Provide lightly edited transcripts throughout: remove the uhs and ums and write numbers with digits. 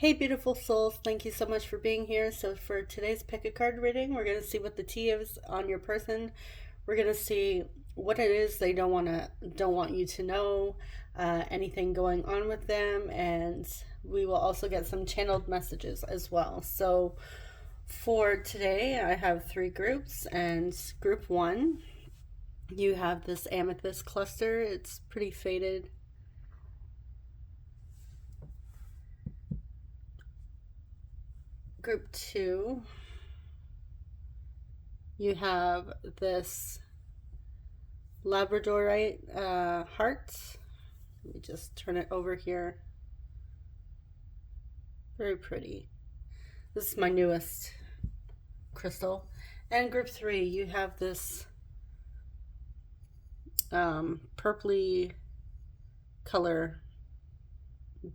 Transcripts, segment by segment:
Hey, beautiful souls. Thank you so much for being here. So for today's pick a card reading, we're going to see what the tea is on your person. We're going to see what it is they don't want you to know, anything going on with them, and we will also get some channeled messages as well. So for today, I have three groups, and group one, you have this amethyst cluster. It's pretty faded. Group two, you have this Labradorite heart. Let me just turn it over here. Very pretty. This is my newest crystal. And group three, you have this purpley color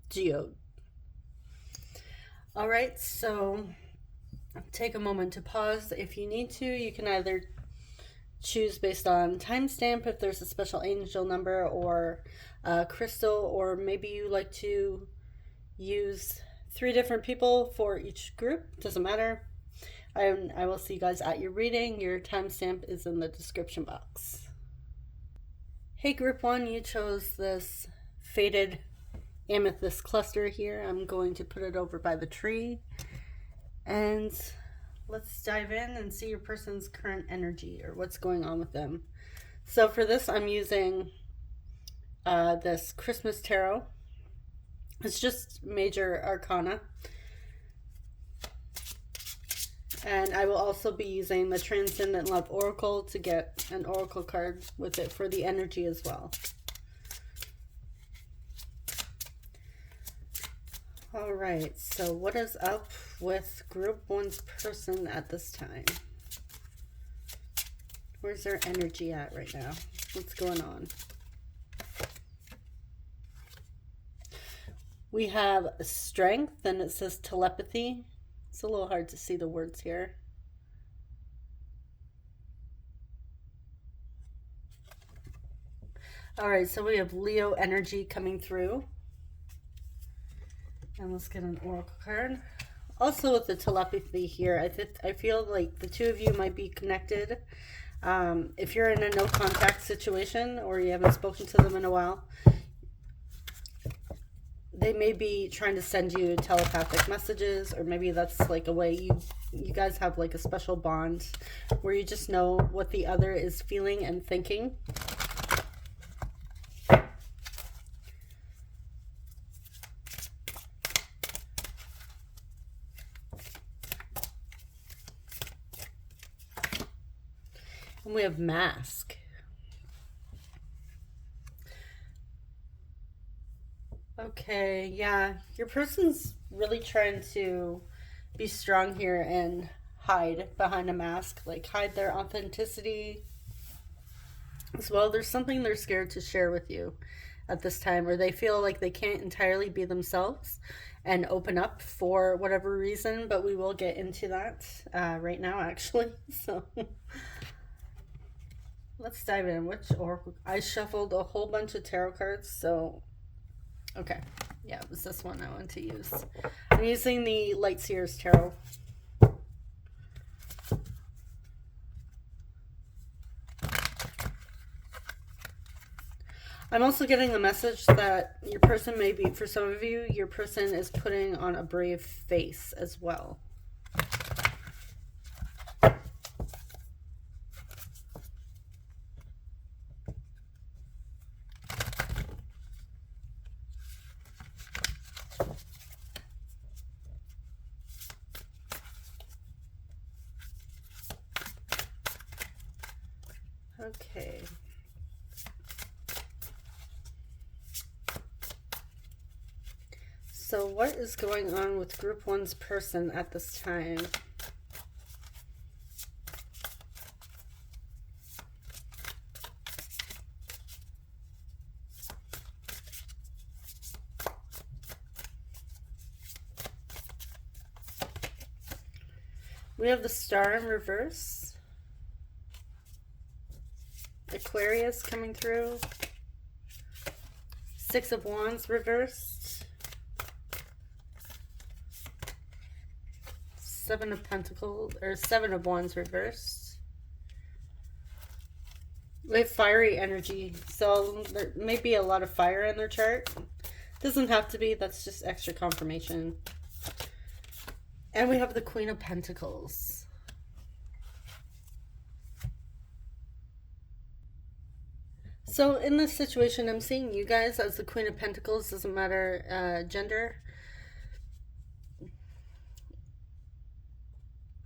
geode. All right, so take a moment to pause. If you need to, you can either choose based on timestamp if there's a special angel number or crystal, or maybe you like to use 3 different people for each group. Doesn't matter. I will see you guys at your reading. Your timestamp is in the description box. Hey, group 1, you chose this faded amethyst cluster here. I'm going to put it over by the tree, and let's dive in and see your person's current energy or what's going on with them. So for this, I'm using this Christmas tarot. It's just major arcana, and I will also be using the Transcendent Love Oracle to get an oracle card with it for the energy as well. All right, so what is up with group 1's person at this time? Where's their energy at right now? What's going on? We have strength, and it says telepathy. It's a little hard to see the words here. All right, so we have Leo energy coming through. And let's get an oracle card. Also with the telepathy here, I feel like the two of you might be connected. If you're in a no contact situation or you haven't spoken to them in a while, they may be trying to send you telepathic messages, or maybe that's like a way you guys have like a special bond where you just know what the other is feeling and thinking. And we have mask. Okay, yeah, your person's really trying to be strong here and hide behind a mask, like hide their authenticity as well. There's something they're scared to share with you at this time, or they feel like they can't entirely be themselves and open up for whatever reason, but we will get into that right now, actually. So let's dive in. Which oracle? I shuffled a whole bunch of tarot cards, so okay. Yeah, it was this one I wanted to use. I'm using the Light Seers Tarot. I'm also getting the message that your person may be, for some of you, your person is putting on a brave face as well. Okay. So what is going on with group 1's person at this time? We have the Star in reverse. Aquarius coming through. Six of Wands reversed. Seven of Pentacles, or Seven of Wands reversed. We have fiery energy, so there may be a lot of fire in their chart. Doesn't have to be, that's just extra confirmation. And we have the Queen of Pentacles. So in this situation, I'm seeing you guys as the Queen of Pentacles, doesn't matter gender.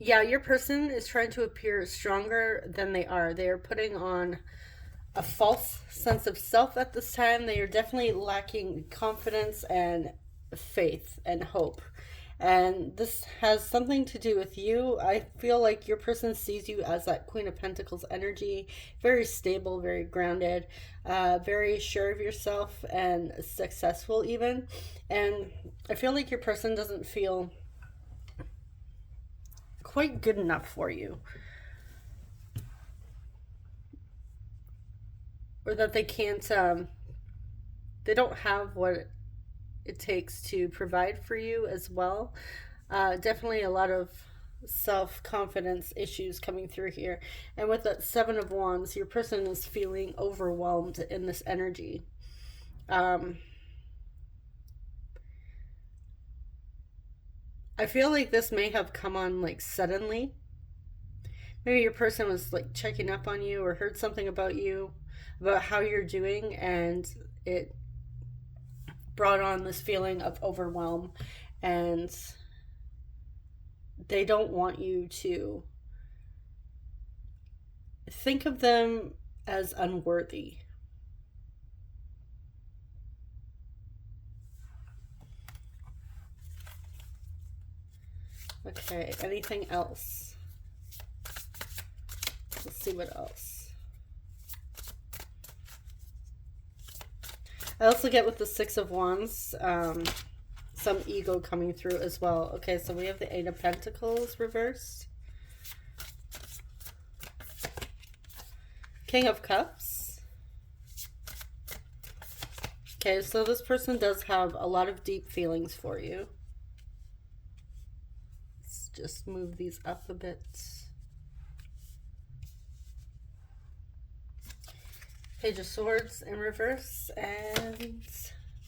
Yeah, your person is trying to appear stronger than they are. They are putting on a false sense of self at this time. They are definitely lacking confidence and faith and hope. And this has something to do with you. I feel like your person sees you as that Queen of Pentacles energy. Very stable, very grounded, very sure of yourself and successful even. And I feel like your person doesn't feel quite good enough for you. Or that they can't, they don't have what it takes to provide for you as well. Definitely a lot of self-confidence issues coming through here. And with that Seven of Wands, your person is feeling overwhelmed in this energy. I feel like this may have come on like suddenly. Maybe your person was like checking up on you or heard something about you, about how you're doing, and it brought on this feeling of overwhelm, and they don't want you to think of them as unworthy. Okay, anything else? Let's see what else. I also get with the Six of Wands, some ego coming through as well. Okay, so we have the Eight of Pentacles reversed. King of Cups. Okay, so this person does have a lot of deep feelings for you. Let's just move these up a bit. Page of Swords in reverse, and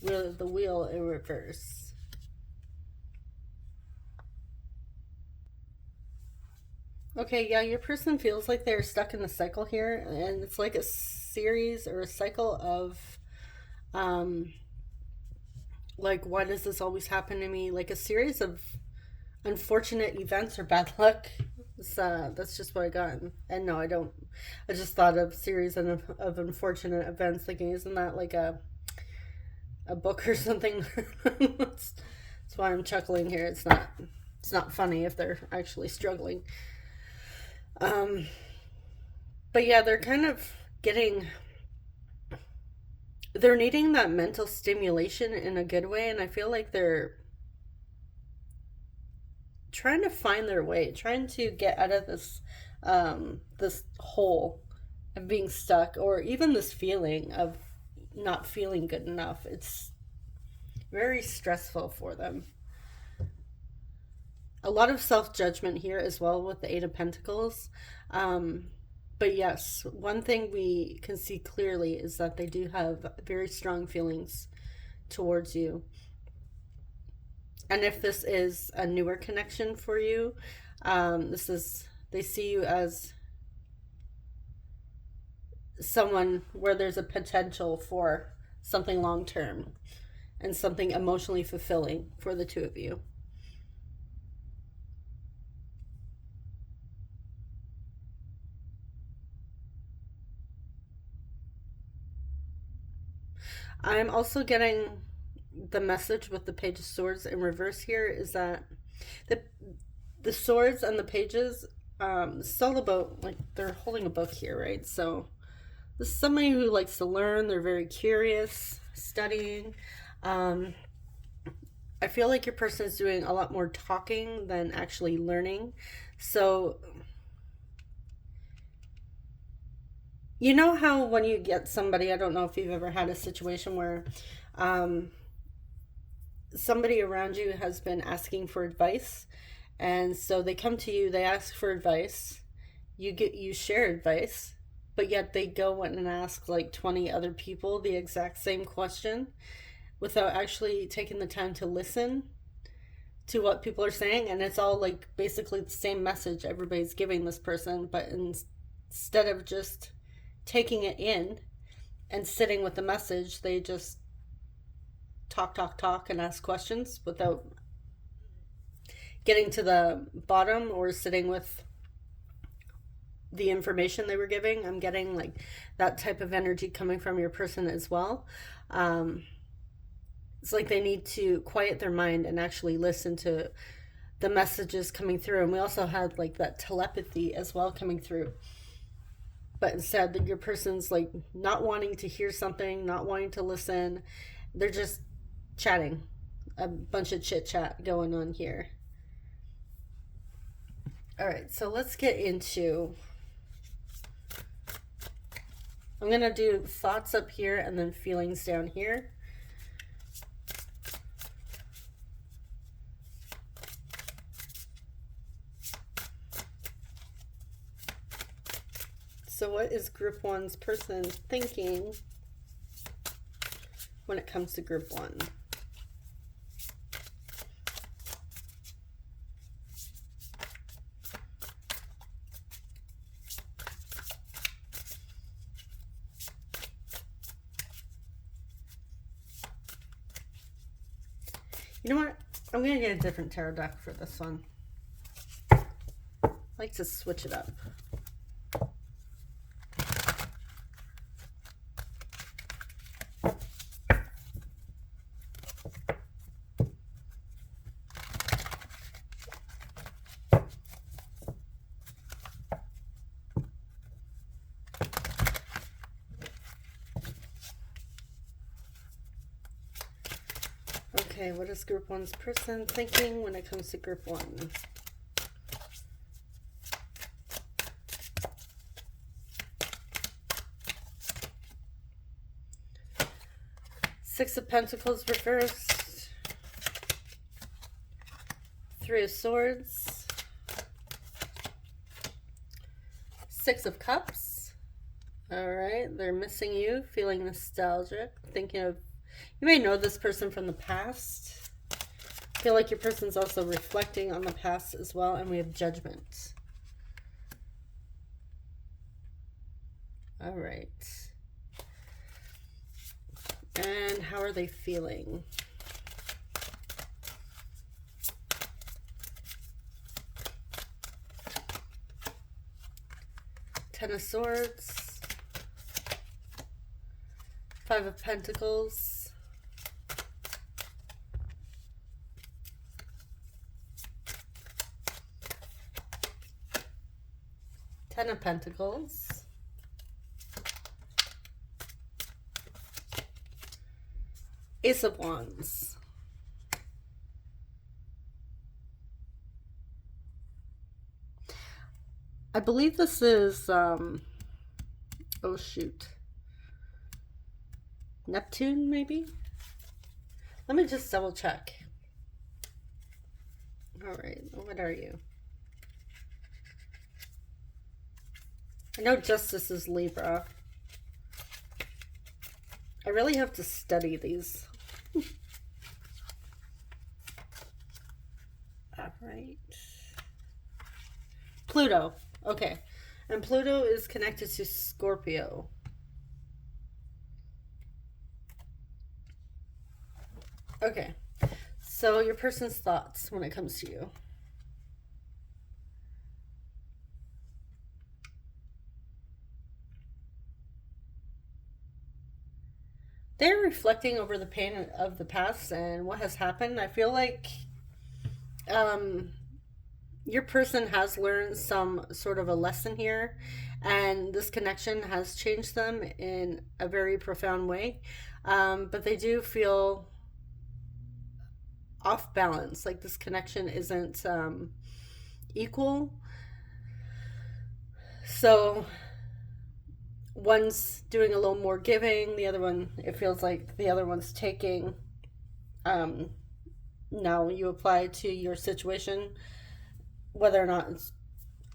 the Wheel in reverse. Okay, yeah, your person feels like they're stuck in a cycle here, and it's like a series or a cycle of, like, why does this always happen to me? Like a series of unfortunate events or bad luck. That's just what I got. And no, I don't. I just thought of series of unfortunate events, thinking, isn't that like a book or something? That's why I'm chuckling here. It's not funny if they're actually struggling. But yeah, they're kind of they're needing that mental stimulation in a good way, and I feel like they're trying to find their way, trying to get out of this this hole of being stuck, or even this feeling of not feeling good enough. It's very stressful for them. A lot of self-judgment here as well with the Eight of Pentacles. But yes, one thing we can see clearly is that they do have very strong feelings towards you. And if this is a newer connection for you, they see you as someone where there's a potential for something long-term and something emotionally fulfilling for the two of you. I'm also getting the message with the Page of Swords in reverse here is that the swords and the pages, it's all about, like, they're holding a book here, right? So this is somebody who likes to learn. They're very curious, studying. I feel like your person is doing a lot more talking than actually learning. So you know how when you get somebody, I don't know if you've ever had a situation where somebody around you has been asking for advice, And so they come to you, they ask for advice, you share advice, but yet they go and ask like 20 other people the exact same question without actually taking the time to listen to what people are saying. And it's all like basically the same message everybody's giving this person, but instead of just taking it in and sitting with the message, they just talk and ask questions without getting to the bottom or sitting with the information they were giving. I'm getting like that type of energy coming from your person as well. It's like they need to quiet their mind and actually listen to the messages coming through. And we also had like that telepathy as well coming through. But instead, your person's like not wanting to hear something, not wanting to listen. They're just chatting. A bunch of chit chat going on here. All right, so let's get into... I'm going to do thoughts up here and then feelings down here. So what is group one's person thinking when it comes to group one? You know what? I'm going to get a different tarot deck for this one. I like to switch it up. Okay, what is group one's person thinking when it comes to group one? Six of Pentacles reversed. Three of Swords. Six of Cups. All right, they're missing you, feeling nostalgic, thinking of... You may know this person from the past. I feel like your person's also reflecting on the past as well. And we have Judgment. All right. And how are they feeling? Ten of Swords. Five of Pentacles. Ten of Pentacles. Ace of Wands. I believe this is, oh shoot. Neptune, maybe? Let me just double check. All right, what are you? I know Justice is Libra. I really have to study these. All right. Pluto. Okay. And Pluto is connected to Scorpio. Okay. So your person's thoughts when it comes to you. They're reflecting over the pain of the past and what has happened. I feel like your person has learned some sort of a lesson here, and this connection has changed them in a very profound way. But they do feel off balance, like this connection isn't equal. So one's doing a little more giving, the other one, it feels like the other one's taking. Now you apply to your situation whether or not it's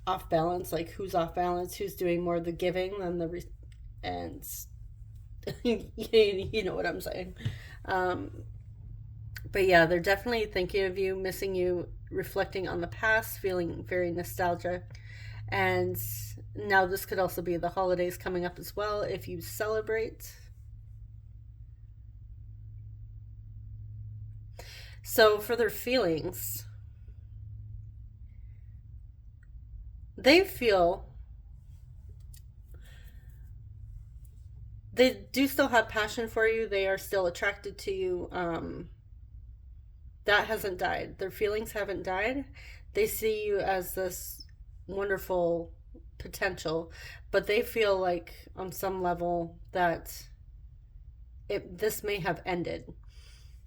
off balance, like who's off balance, who's doing more of the giving than and you know what I'm saying. But yeah, they're definitely thinking of you, missing you, reflecting on the past, feeling very nostalgic. And now this could also be the holidays coming up as well if you celebrate. So for their feelings, they feel they do still have passion for you. They are still attracted to you. That hasn't died. Their feelings haven't died. They see you as this wonderful potential, but they feel like on some level that this may have ended.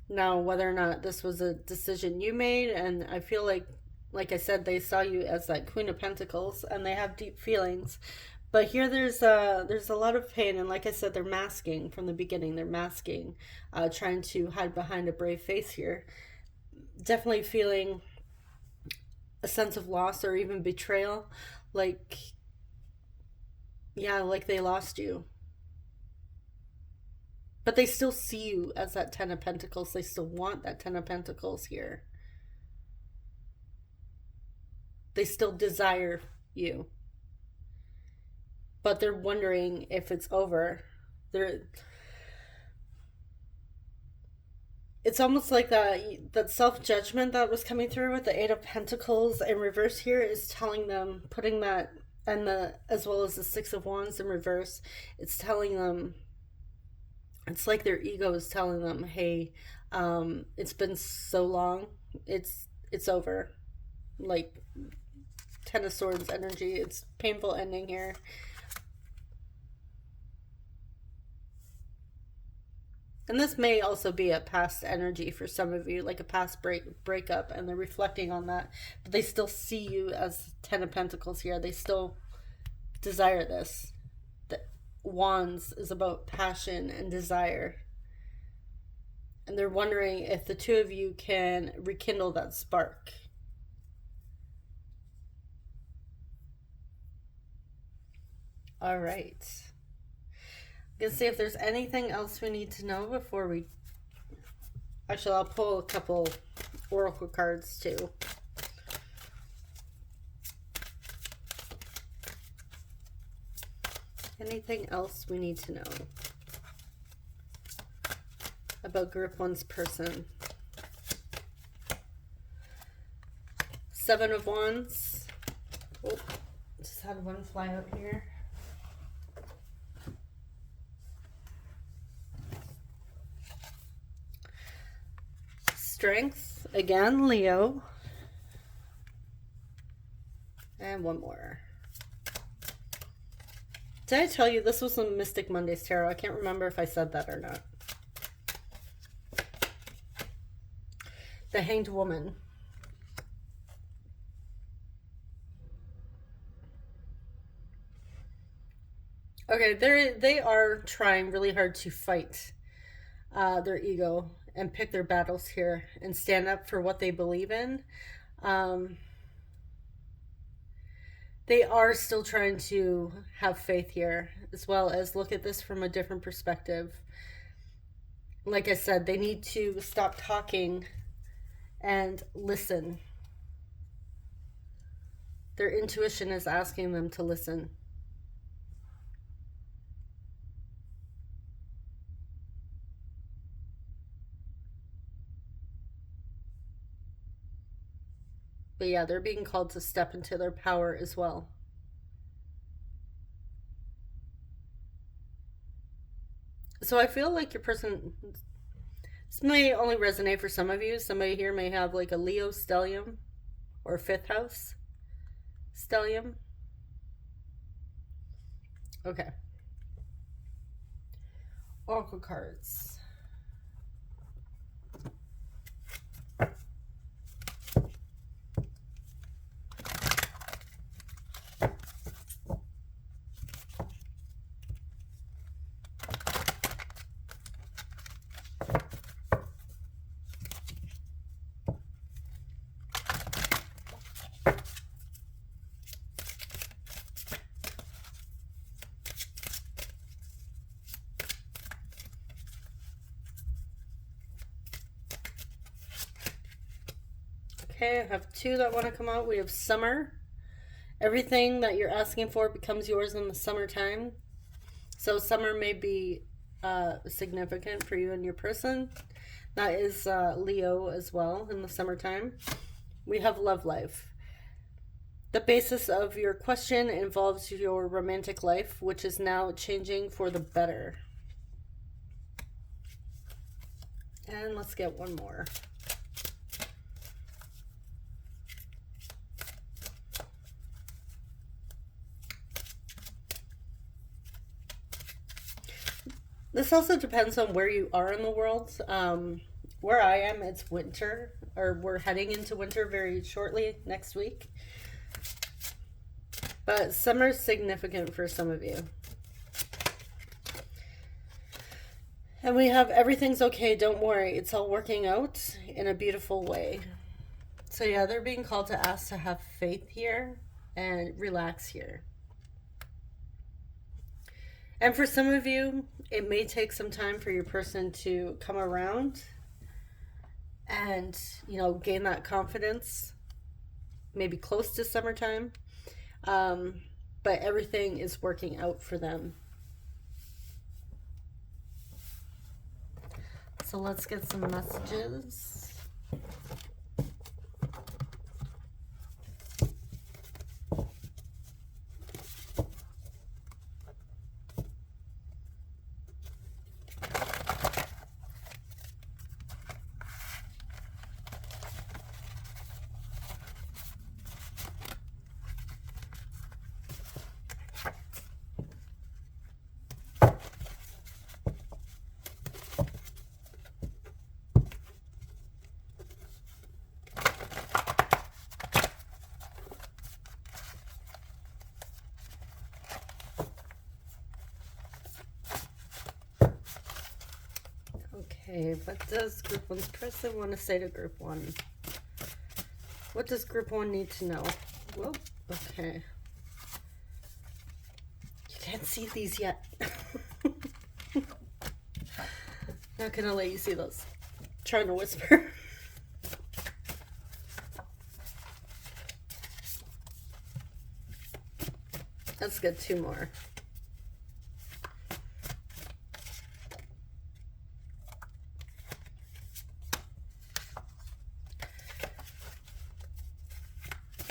Now, whether or not this was a decision you made, and I feel like I said, they saw you as that Queen of Pentacles, and they have deep feelings. But here there's a lot of pain, and like I said, they're masking from the beginning. They're masking, trying to hide behind a brave face here. Definitely feeling a sense of loss or even betrayal, like, yeah, like they lost you. But they still see you as that Ten of Pentacles. They still want that Ten of Pentacles here. They still desire you. But they're wondering if it's over. It's almost like that self-judgment that was coming through with the Eight of Pentacles in reverse here is telling them, putting that, and as well as the Six of Wands in reverse, it's telling them, it's like their ego is telling them, hey, it's been so long, it's over. Like Ten of Swords energy, it's painful ending here. And this may also be a past energy for some of you, like a past breakup, and they're reflecting on that. But they still see you as Ten of Pentacles here. They still desire this. The Wands is about passion and desire. And they're wondering if the two of you can rekindle that spark. All right. Let's see if there's anything else we need to know before we... Actually, I'll pull a couple oracle cards too. Anything else we need to know about Group 1's person? Seven of Wands. Oh, just had one fly out here. Strength, again, Leo. And one more. Did I tell you this was a Mystic Mondays Tarot? I can't remember if I said that or not. The Hanged Woman. Okay, they are trying really hard to fight their ego and pick their battles here and stand up for what they believe in. They are still trying to have faith here, as well as look at this from a different perspective. Like I said, they need to stop talking and listen. Their intuition is asking them to listen. But yeah, they're being called to step into their power as well. So I feel like your person, this may only resonate for some of you. Somebody here may have like a Leo stellium or fifth house stellium. Okay. Oracle cards. Okay, I have two that want to come out. We have summer. Everything that you're asking for becomes yours in the summertime. So summer may be significant for you and your person. That is Leo as well in the summertime. We have love life. The basis of your question involves your romantic life, which is now changing for the better. And let's get one more. This also depends on where you are in the world. Where I am, it's winter, or we're heading into winter very shortly next week. But summer's significant for some of you. And we have everything's okay, don't worry. It's all working out in a beautiful way. So yeah, they're being called to ask to have faith here and relax here. And for some of you, it may take some time for your person to come around and, gain that confidence, maybe close to summertime. But everything is working out for them. So let's get some messages. Okay, what does Group 1's person want to say to Group 1? What does Group 1 need to know? Whoa, okay. You can't see these yet. Not gonna let you see those. Trying to whisper. Let's get two more.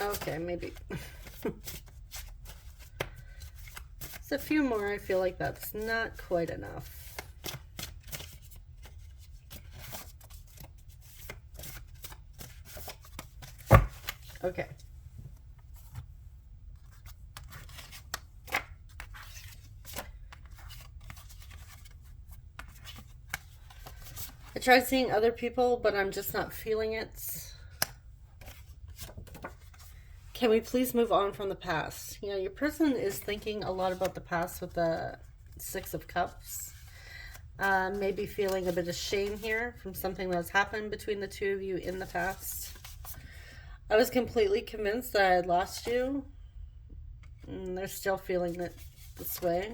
Okay, maybe. It's a few more. I feel like that's not quite enough. Okay. I tried seeing other people, but I'm just not feeling it. Can we please move on from the past? Your person is thinking a lot about the past with the Six of Cups. Maybe feeling a bit of shame here from something that's happened between the two of you in the past. I was completely convinced that I had lost you. And they're still feeling it this way.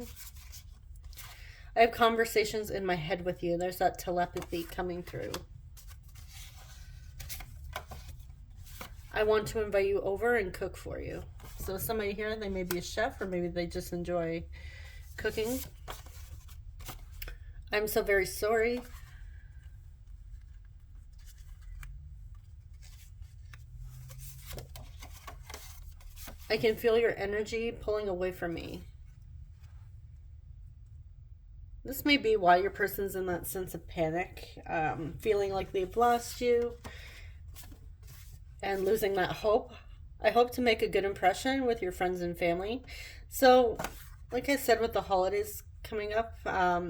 I have conversations in my head with you. There's that telepathy coming through. I want to invite you over and cook for you. So somebody here, they may be a chef, or maybe they just enjoy cooking. I'm so very sorry. I can feel your energy pulling away from me. This may be why your person's in that sense of panic, feeling like they've lost you. And losing that hope. I hope to make a good impression with your friends and family. So, like I said, with the holidays coming up, I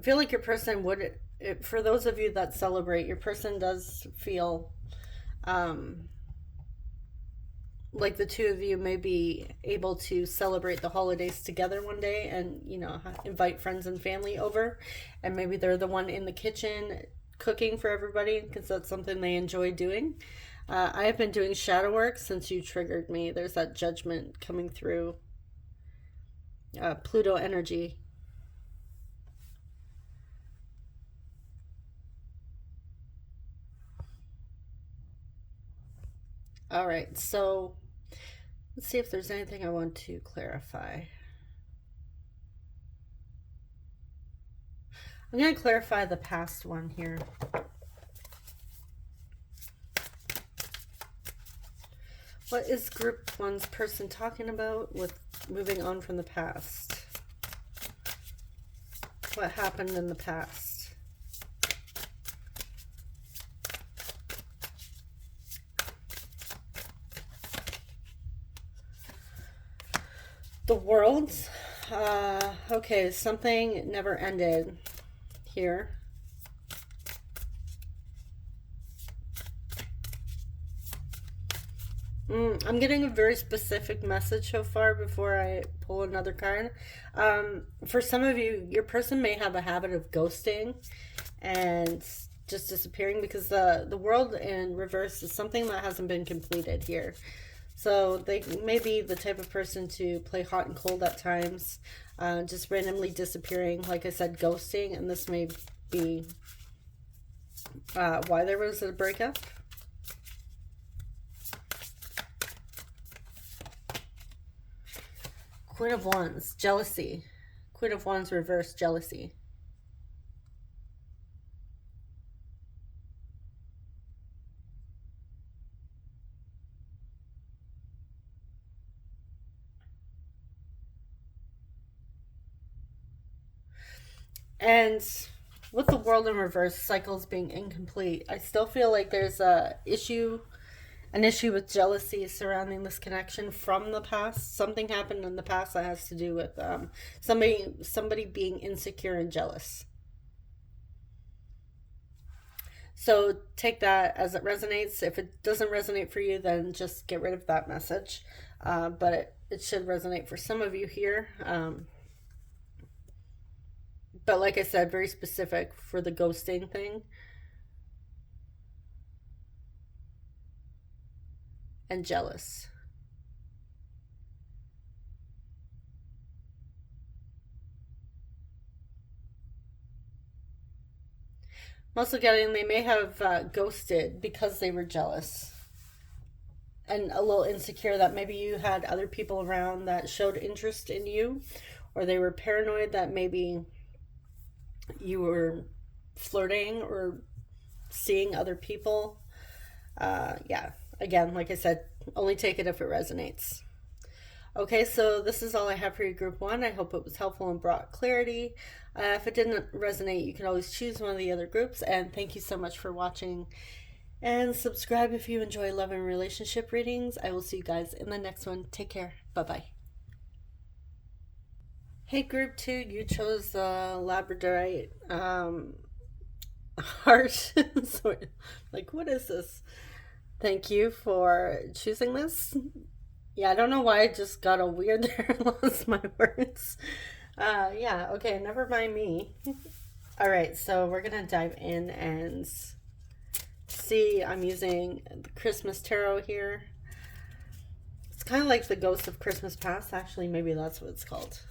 feel like your person would, for those of you that celebrate, your person does feel like the two of you may be able to celebrate the holidays together one day and, invite friends and family over. And maybe they're the one in the kitchen cooking for everybody because that's something they enjoy doing. I have been doing shadow work since you triggered me. There's that judgment coming through. Pluto energy. All right, so let's see if there's anything I want to clarify. I'm going to clarify the past one here. What is group one's person talking about with moving on from the past? What happened in the past? The World. Okay, something never ended here. I'm getting a very specific message so far before I pull another card. For some of you, your person may have a habit of ghosting and just disappearing, because the World in reverse is something that hasn't been completed here. So they may be the type of person to play hot and cold at times, just randomly disappearing, like I said, ghosting, and this may be why there was a breakup. Queen of Wands, jealousy. Queen of Wands reverse, jealousy. And with the World in reverse, cycles being incomplete, I still feel like there's an issue with jealousy surrounding this connection from the past. Something happened in the past that has to do with somebody being insecure and jealous. So take that as it resonates. If it doesn't resonate for you, then just get rid of that message. But it should resonate for some of you here. But like I said, very specific for the ghosting thing. And jealous. I'm also getting they may have ghosted because they were jealous and a little insecure that maybe you had other people around that showed interest in you, or they were paranoid that maybe you were flirting or seeing other people. Yeah, again, like I said, only take it if it resonates. Okay, so this is all I have for you, group one. I hope it was helpful and brought clarity. If it didn't resonate, you can always choose one of the other groups. And thank you so much for watching. And subscribe if you enjoy love and relationship readings. I will see you guys in the next one. Take care. Bye-bye. Hey, group two, you chose the Labradorite heart. So, like, what is this? Thank you for choosing this. Yeah, I don't know why I just got all weird there and lost my words. Yeah, okay, never mind me. All right, so we're going to dive in and see. I'm using the Christmas Tarot here. It's kind of like the Ghost of Christmas Past. Actually, maybe that's what it's called.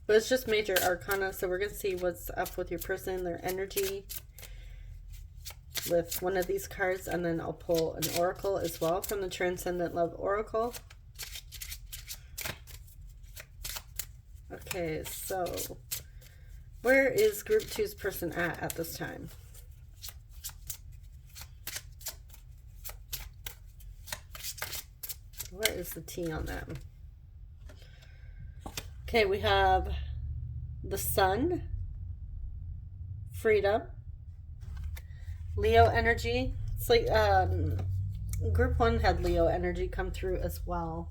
But it's just major arcana, so we're going to see what's up with your person, their energy, with one of these cards, and then I'll pull an oracle as well from the Transcendent Love Oracle. Okay, so where is group two's person at this time? What is the T on them? Okay, we have the Sun, freedom, Leo energy. It's like group one had Leo energy come through as well.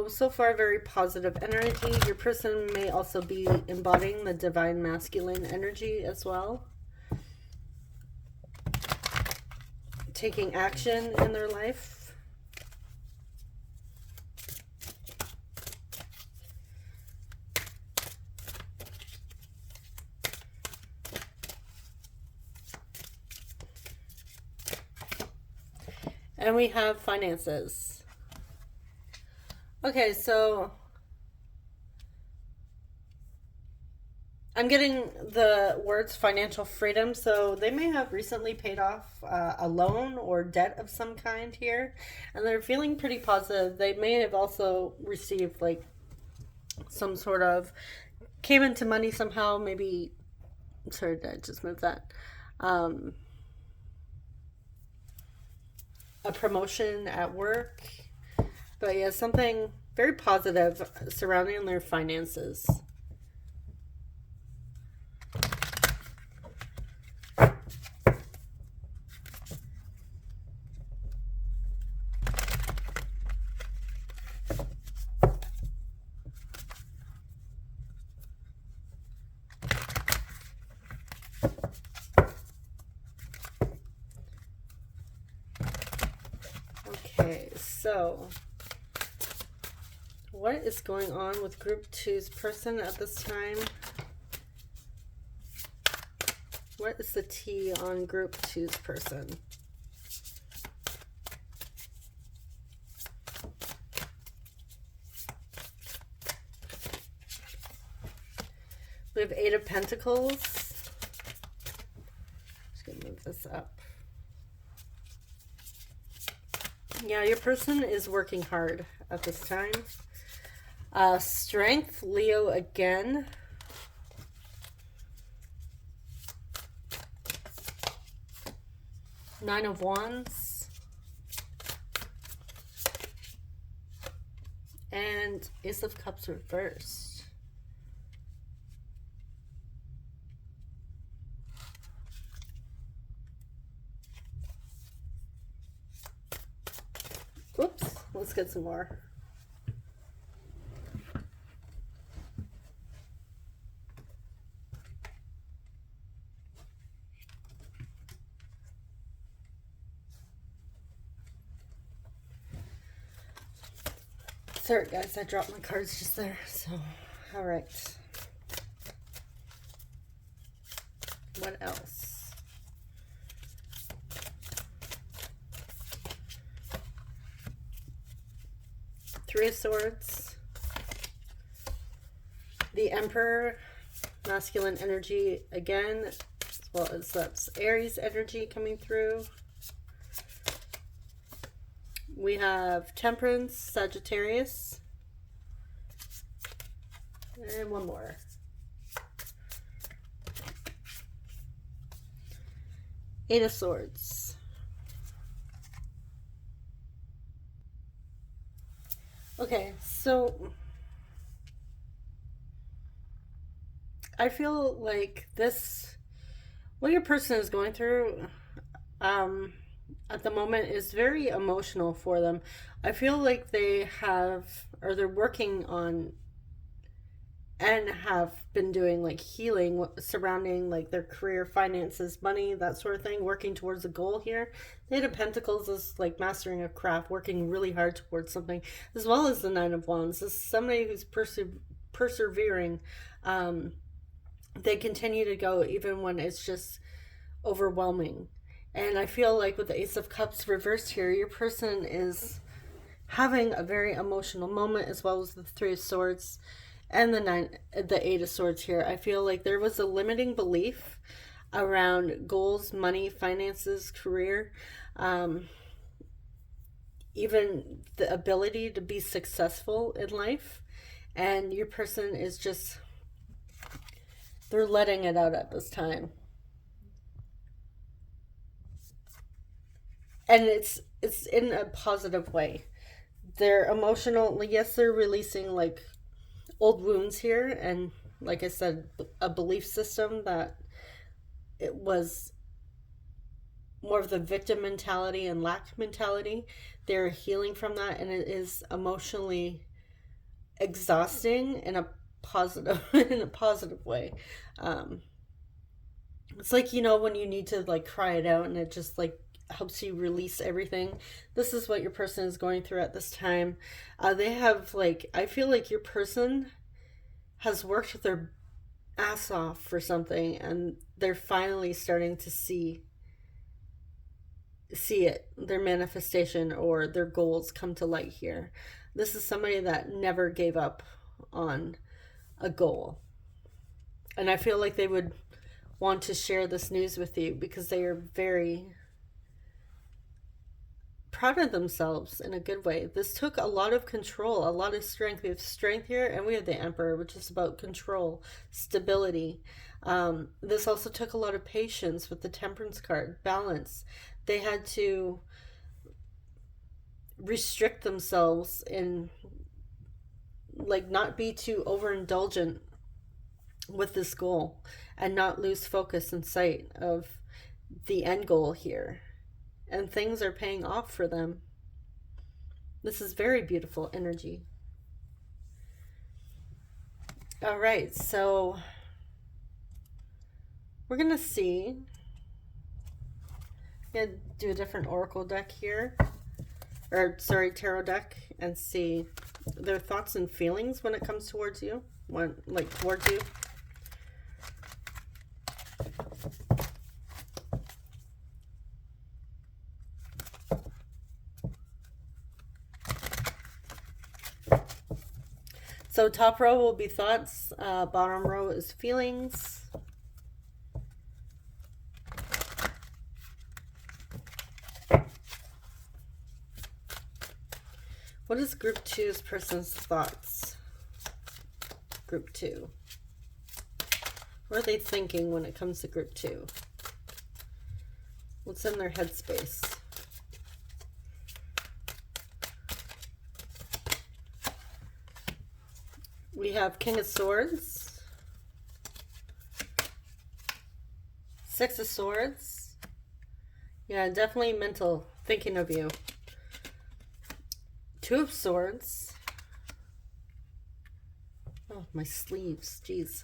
So far, very positive energy. Your person may also be embodying the divine masculine energy as well. Taking action in their life. And we have finances. Okay, so I'm getting the words financial freedom, so they may have recently paid off a loan or debt of some kind here, and they're feeling pretty positive. They may have also received like some sort of came into money somehow. Maybe, sorry, did I just move that? A promotion at work, but yeah, something very positive surrounding their finances. Okay, so what is going on with Group 2's person at this time? What is the tea on Group 2's person? We have 8 of Pentacles. Just going to move this up. Yeah, your person is working hard at this time. Strength, Leo again. Nine of Wands. And Ace of Cups reversed. Oops, let's get some more. Sorry guys, I dropped my cards just there, so all right. What else? Three of Swords. The Emperor, masculine energy again, as well as that's Aries energy coming through. We have Temperance, Sagittarius, and one more. Eight of Swords. Okay, so I feel like what your person is going through, at the moment is very emotional for them. I feel like they're working on and have been doing like healing surrounding like their career, finances, money, that sort of thing, working towards a goal here. The Eight of Pentacles is like mastering a craft, working really hard towards something, as well as the Nine of Wands. This is somebody who's persevering. They continue to go even when it's just overwhelming. And I feel like with the Ace of Cups reversed here, your person is having a very emotional moment, as well as the Three of Swords and the Eight of Swords here. I feel like there was a limiting belief around goals, money, finances, career, even the ability to be successful in life. And your person is just, they're letting it out at this time. And it's in a positive way. They're emotional. Yes, they're releasing like old wounds here. And like I said, a belief system that it was more of the victim mentality and lack mentality. They're healing from that. And it is emotionally exhausting in a positive way. It's like, when you need to like cry it out, and it just like helps you release everything. This is what your person is going through at this time. They have I feel like your person has worked their ass off for something, and they're finally starting to see see it, their manifestation or their goals come to light here. This is somebody that never gave up on a goal. And I feel like they would want to share this news with you because they are very proud of themselves in a good way. This took a lot of control, a lot of strength. We have strength here, and we have the Emperor, which is about control, stability. This also took a lot of patience with the Temperance card, balance. They had to restrict themselves in, like, not be too overindulgent with this goal and not lose focus and sight of the end goal here. And things are paying off for them. This is very beautiful energy. All right, so we're going to see. I'm going to do a different oracle deck here. Or, sorry, tarot deck. And see their thoughts and feelings when it comes towards you. Towards you. So top row will be thoughts, bottom row is feelings. What is group 2's person's thoughts? Group 2. What are they thinking when it comes to group 2? What's in their headspace? We have King of Swords, Six of Swords. Yeah, definitely mental, thinking of you. Two of Swords. Oh, my sleeves, jeez.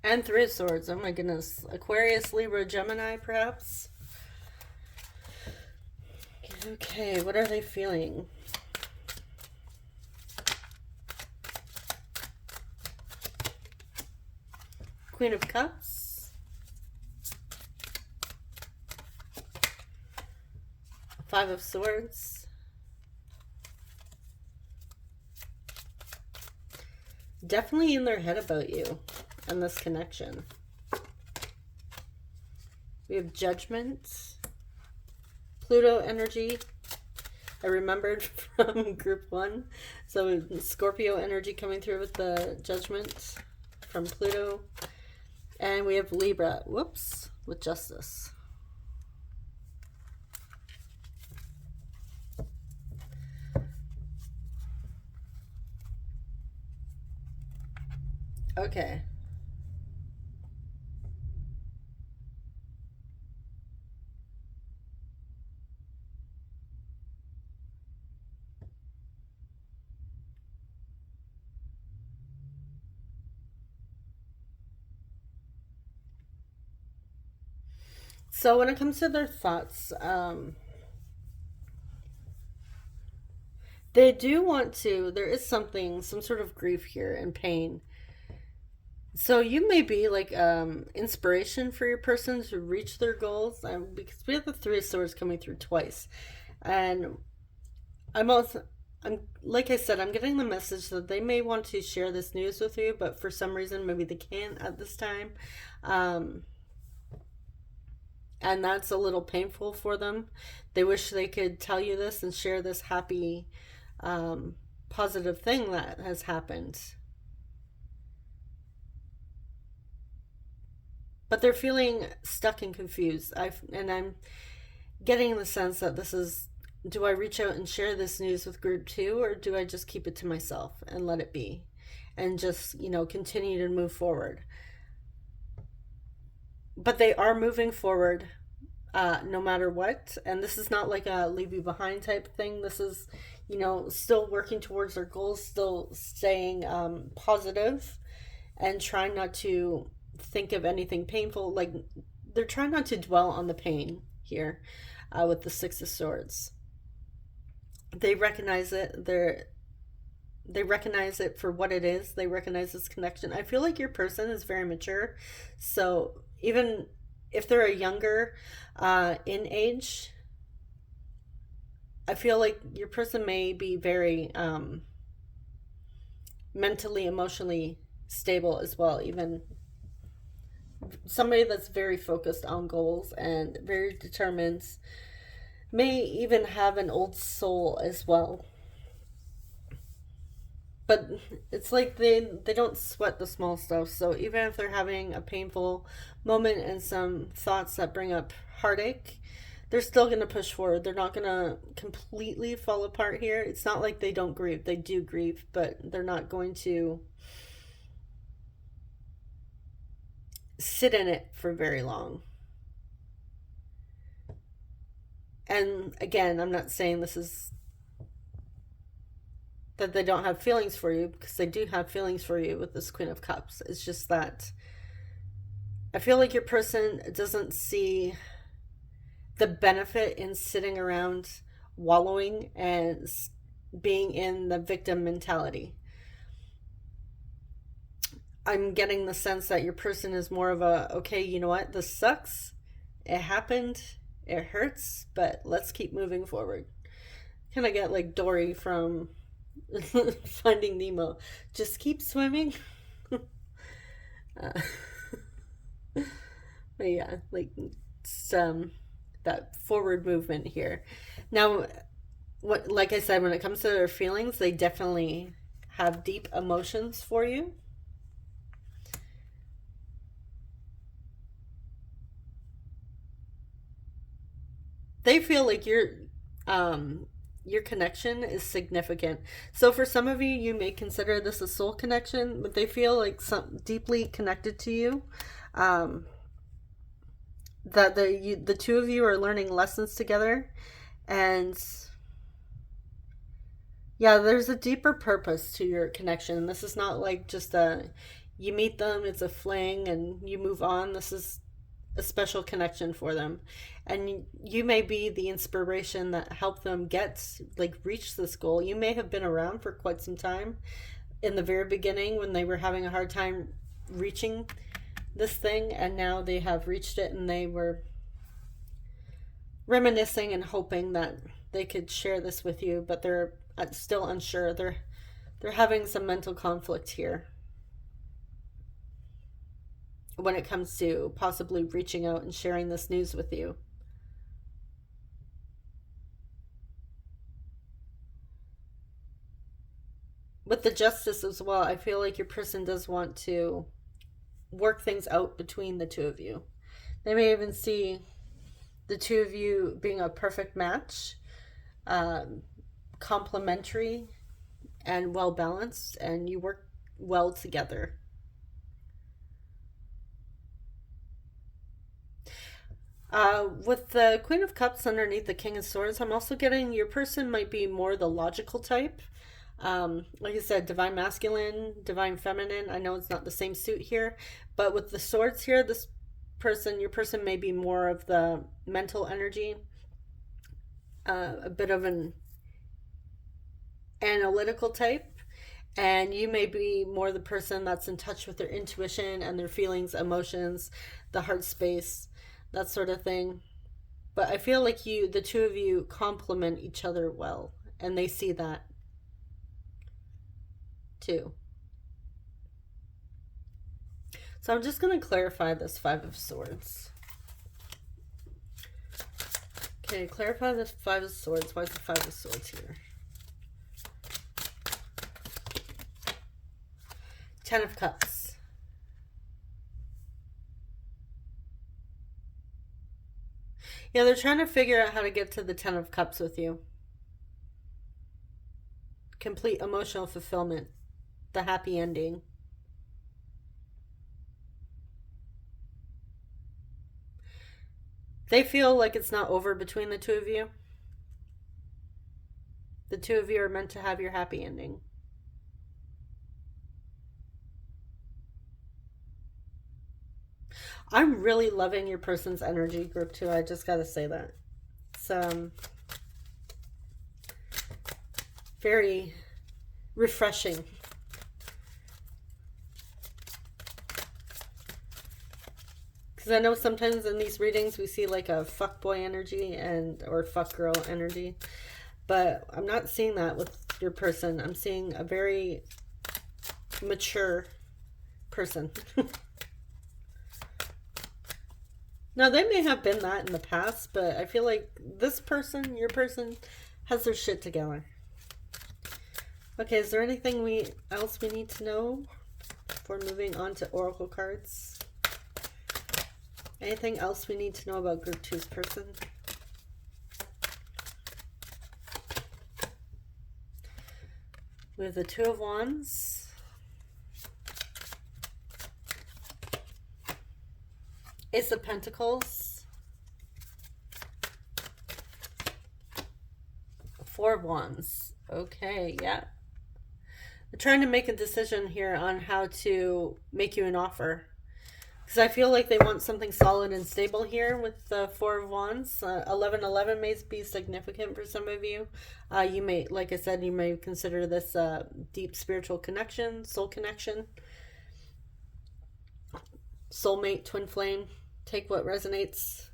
And Three of Swords, oh my goodness. Aquarius, Libra, Gemini, perhaps. Okay, what are they feeling? Queen of Cups, Five of Swords, definitely in their head about you and this connection. We have Judgment, Pluto energy. I remembered from group 1, so Scorpio energy coming through with the Judgment from Pluto. And we have Libra, whoops, with Justice. Okay. So when it comes to their thoughts, they do want to, there is something, some sort of grief here and pain. So you may be like inspiration for your person to reach their goals, because we have the Three of Swords coming through twice. And I'm like I said, I'm getting the message that they may want to share this news with you, but for some reason maybe they can't at this time. And that's a little painful for them. They wish they could tell you this and share this happy, positive thing that has happened. But they're feeling stuck and confused. And I'm getting the sense that this is, do I reach out and share this news with group 2, or do I just keep it to myself and let it be? And just, continue to move forward. But they are moving forward no matter what. And this is not like a leave you behind type thing. This is, still working towards their goals, still staying positive and trying not to think of anything painful. Like, they're trying not to dwell on the pain here with the Six of Swords. They recognize it. They recognize it for what it is. They recognize this connection. I feel like your person is very mature. So even if they're a younger in age, I feel like your person may be very mentally, emotionally stable as well. Even somebody that's very focused on goals and very determined, may even have an old soul as well. But it's like they don't sweat the small stuff. So even if they're having a painful moment and some thoughts that bring up heartache, they're still going to push forward. They're not going to completely fall apart here. It's not like they don't grieve. They do grieve, but they're not going to sit in it for very long. And again, I'm not saying this is that they don't have feelings for you, because they do have feelings for you with this Queen of Cups. It's just that I feel like your person doesn't see the benefit in sitting around wallowing and being in the victim mentality. I'm getting the sense that your person is more of a, okay, you know what, this sucks, it happened, it hurts, but let's keep moving forward. Kind of get like Dory from Finding Nemo. Just keep swimming. But yeah, like some that forward movement here. Now, what, like I said, when it comes to their feelings, they definitely have deep emotions for you. They feel like your connection is significant. So for some of you, you may consider this a soul connection, but they feel like some deeply connected to you. That the two of you are learning lessons together, and yeah, there's a deeper purpose to your connection. This is not like just you meet them, it's a fling, and you move on. This is a special connection for them, and you may be the inspiration that helped them reach this goal. You may have been around for quite some time in the very beginning when they were having a hard time reaching this thing, and now they have reached it, and they were reminiscing and hoping that they could share this with you, but they're still unsure. They're having some mental conflict here when it comes to possibly reaching out and sharing this news with you. With the Justice as well, I feel like your person does want to work things out between the two of you. They may even see the two of you being a perfect match, complementary and well balanced, and you work well together. With the Queen of Cups underneath the King of Swords, I'm also getting your person might be more the logical type. Like I said, divine masculine, divine feminine. I know it's not the same suit here, but with the swords here, your person may be more of the mental energy, a bit of an analytical type, and you may be more the person that's in touch with their intuition and their feelings, emotions, the heart space, that sort of thing. But I feel like the two of you complement each other well, and they see that too. So I'm just going to clarify this Five of Swords. Okay, clarify this Five of Swords. Why is the Five of Swords here? Ten of Cups. Yeah, they're trying to figure out how to get to the Ten of Cups with you. Complete emotional fulfillment. The happy ending. They feel like it's not over between the two of you. The two of you are meant to have your happy ending. I'm really loving your person's energy, group 2. I just gotta say that. It's very refreshing. Because I know sometimes in these readings we see like a fuckboy energy or fuckgirl energy. But I'm not seeing that with your person. I'm seeing a very mature person. Now, they may have been that in the past, but I feel like this person, your person, has their shit together. Okay, is there anything else we need to know before moving on to oracle cards? Anything else we need to know about Group 2's person? We have the Two of Wands. Ace of Pentacles. Four of Wands. Okay, yeah. They're trying to make a decision here on how to make you an offer. Because I feel like they want something solid and stable here with the Four of Wands. 1111 may be significant for some of you. You may, like I said, you may consider this a deep spiritual connection, soul connection. Soulmate, twin flame. Take what resonates.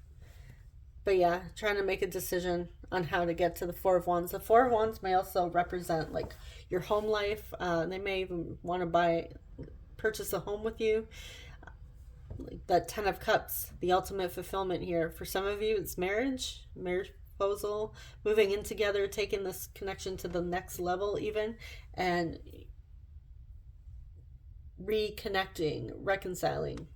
But yeah, trying to make a decision on how to get to the Four of Wands. The Four of Wands may also represent like your home life. They may even want to purchase a home with you. Like that Ten of Cups, the ultimate fulfillment here. For some of you, it's marriage proposal, moving in together, taking this connection to the next level even, and reconnecting, reconciling.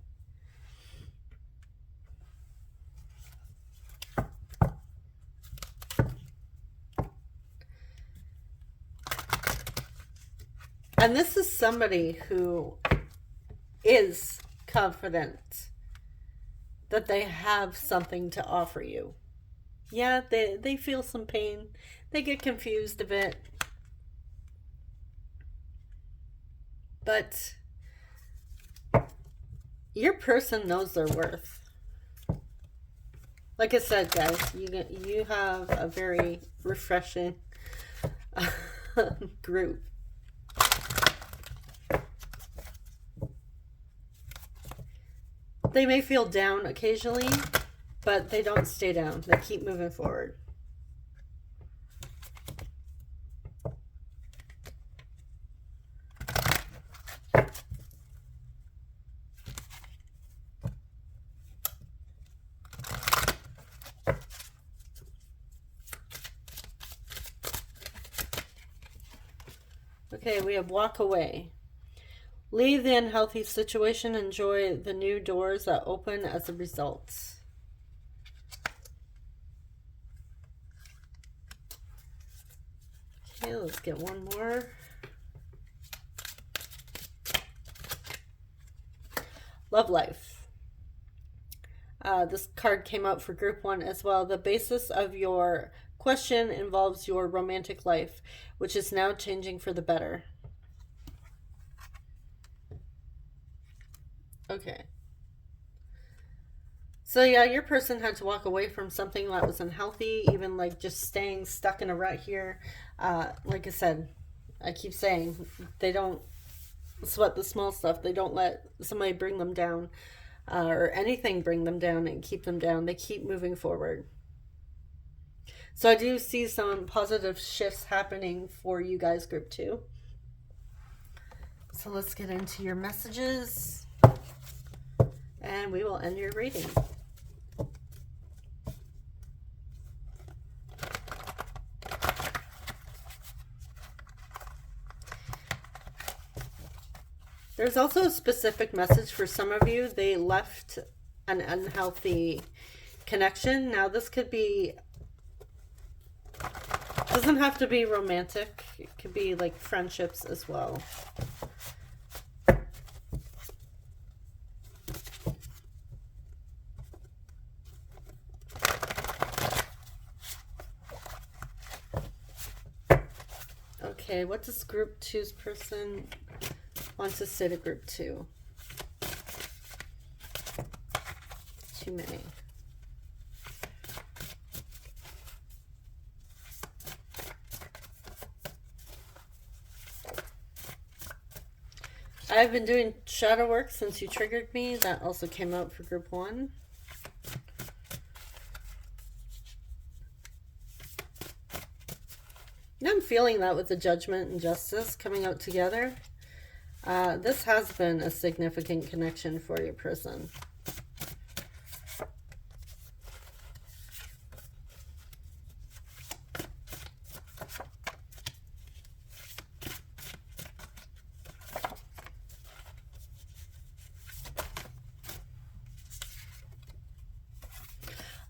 And this is somebody who is confident that they have something to offer you. Yeah, they feel some pain. They get confused a bit. But your person knows their worth. Like I said, guys, you have a very refreshing group. They may feel down occasionally, but they don't stay down. They keep moving forward. Okay, we have walk away. Leave the unhealthy situation. Enjoy the new doors that open as a result. Okay, let's get one more. Love life. This card came out for group 1 as well. The basis of your question involves your romantic life, which is now changing for the better. Okay. So yeah, your person had to walk away from something that was unhealthy, even like just staying stuck in a rut here. Like I said, I keep saying, they don't sweat the small stuff. They don't let somebody bring them down or anything bring them down and keep them down. They keep moving forward. So I do see some positive shifts happening for you guys, group 2. So let's get into your messages. And we will end your reading. There's also a specific message for some of you. They left an unhealthy connection. Now this could be, doesn't have to be romantic. It could be like friendships as well. Okay, what does group 2's person want to say to group 2? Too many. I've been doing shadow work since you triggered me. That also came out for group 1. And I'm feeling that with the judgment and justice coming out together. This has been a significant connection for your person.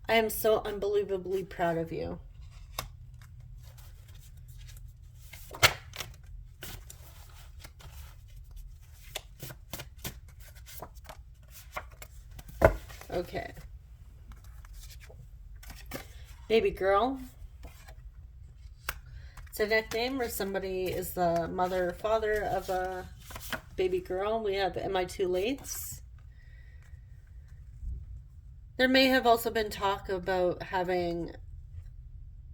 I am so unbelievably proud of you. Okay. Baby girl. It's a nickname where somebody is the mother or father of a baby girl. We have Am I Too Late? There may have also been talk about having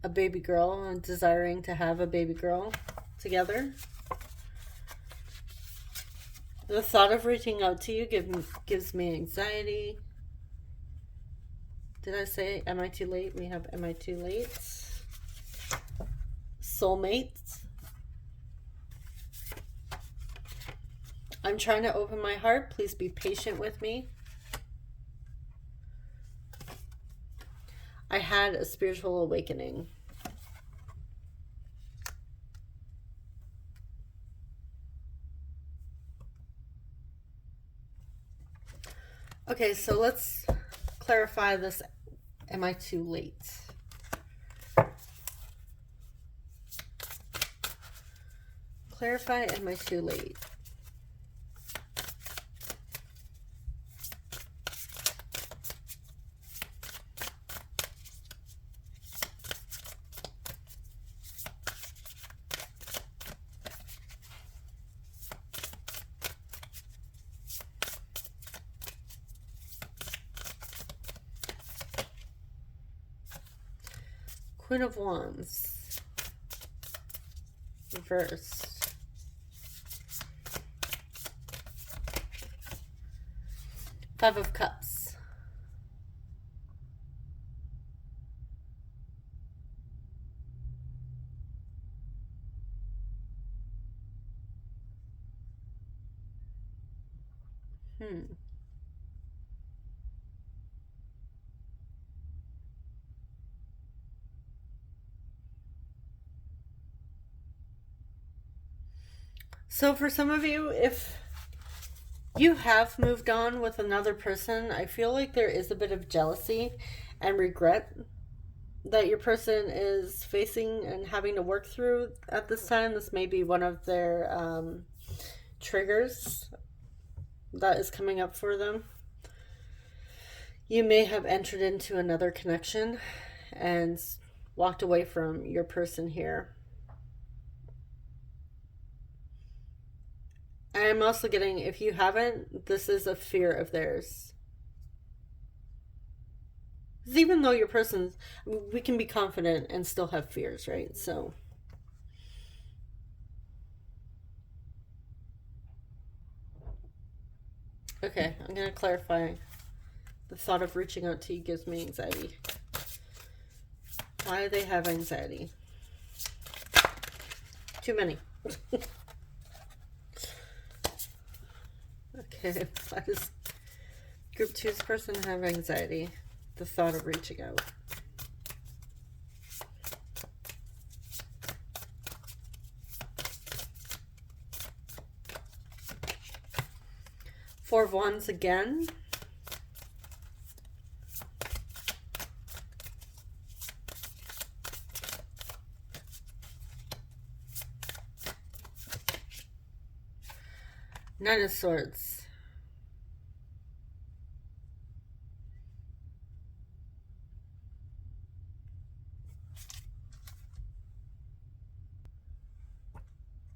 a baby girl and desiring to have a baby girl together. The thought of reaching out to you gives me anxiety. Did I say Am I Too Late? We have Am I Too Late? Soulmates. I'm trying to open my heart. Please be patient with me. I had a spiritual awakening. Okay, so let's clarify this. Am I too late? Clarify, am I too late? Queen of Wands, reversed. Five of Cups. So for some of you, if you have moved on with another person, I feel like there is a bit of jealousy and regret that your person is facing and having to work through at this time. This may be one of their triggers that is coming up for them. You may have entered into another connection and walked away from your person here. I'm also getting, if you haven't, this is a fear of theirs. Because even though your person's, we can be confident and still have fears, right? So, okay, I'm going to clarify. The thought of reaching out to you gives me anxiety. Why do they have anxiety? Too many. Okay, why does group 2's person have anxiety? The thought of reaching out. Four of Wands again. Nine of Swords.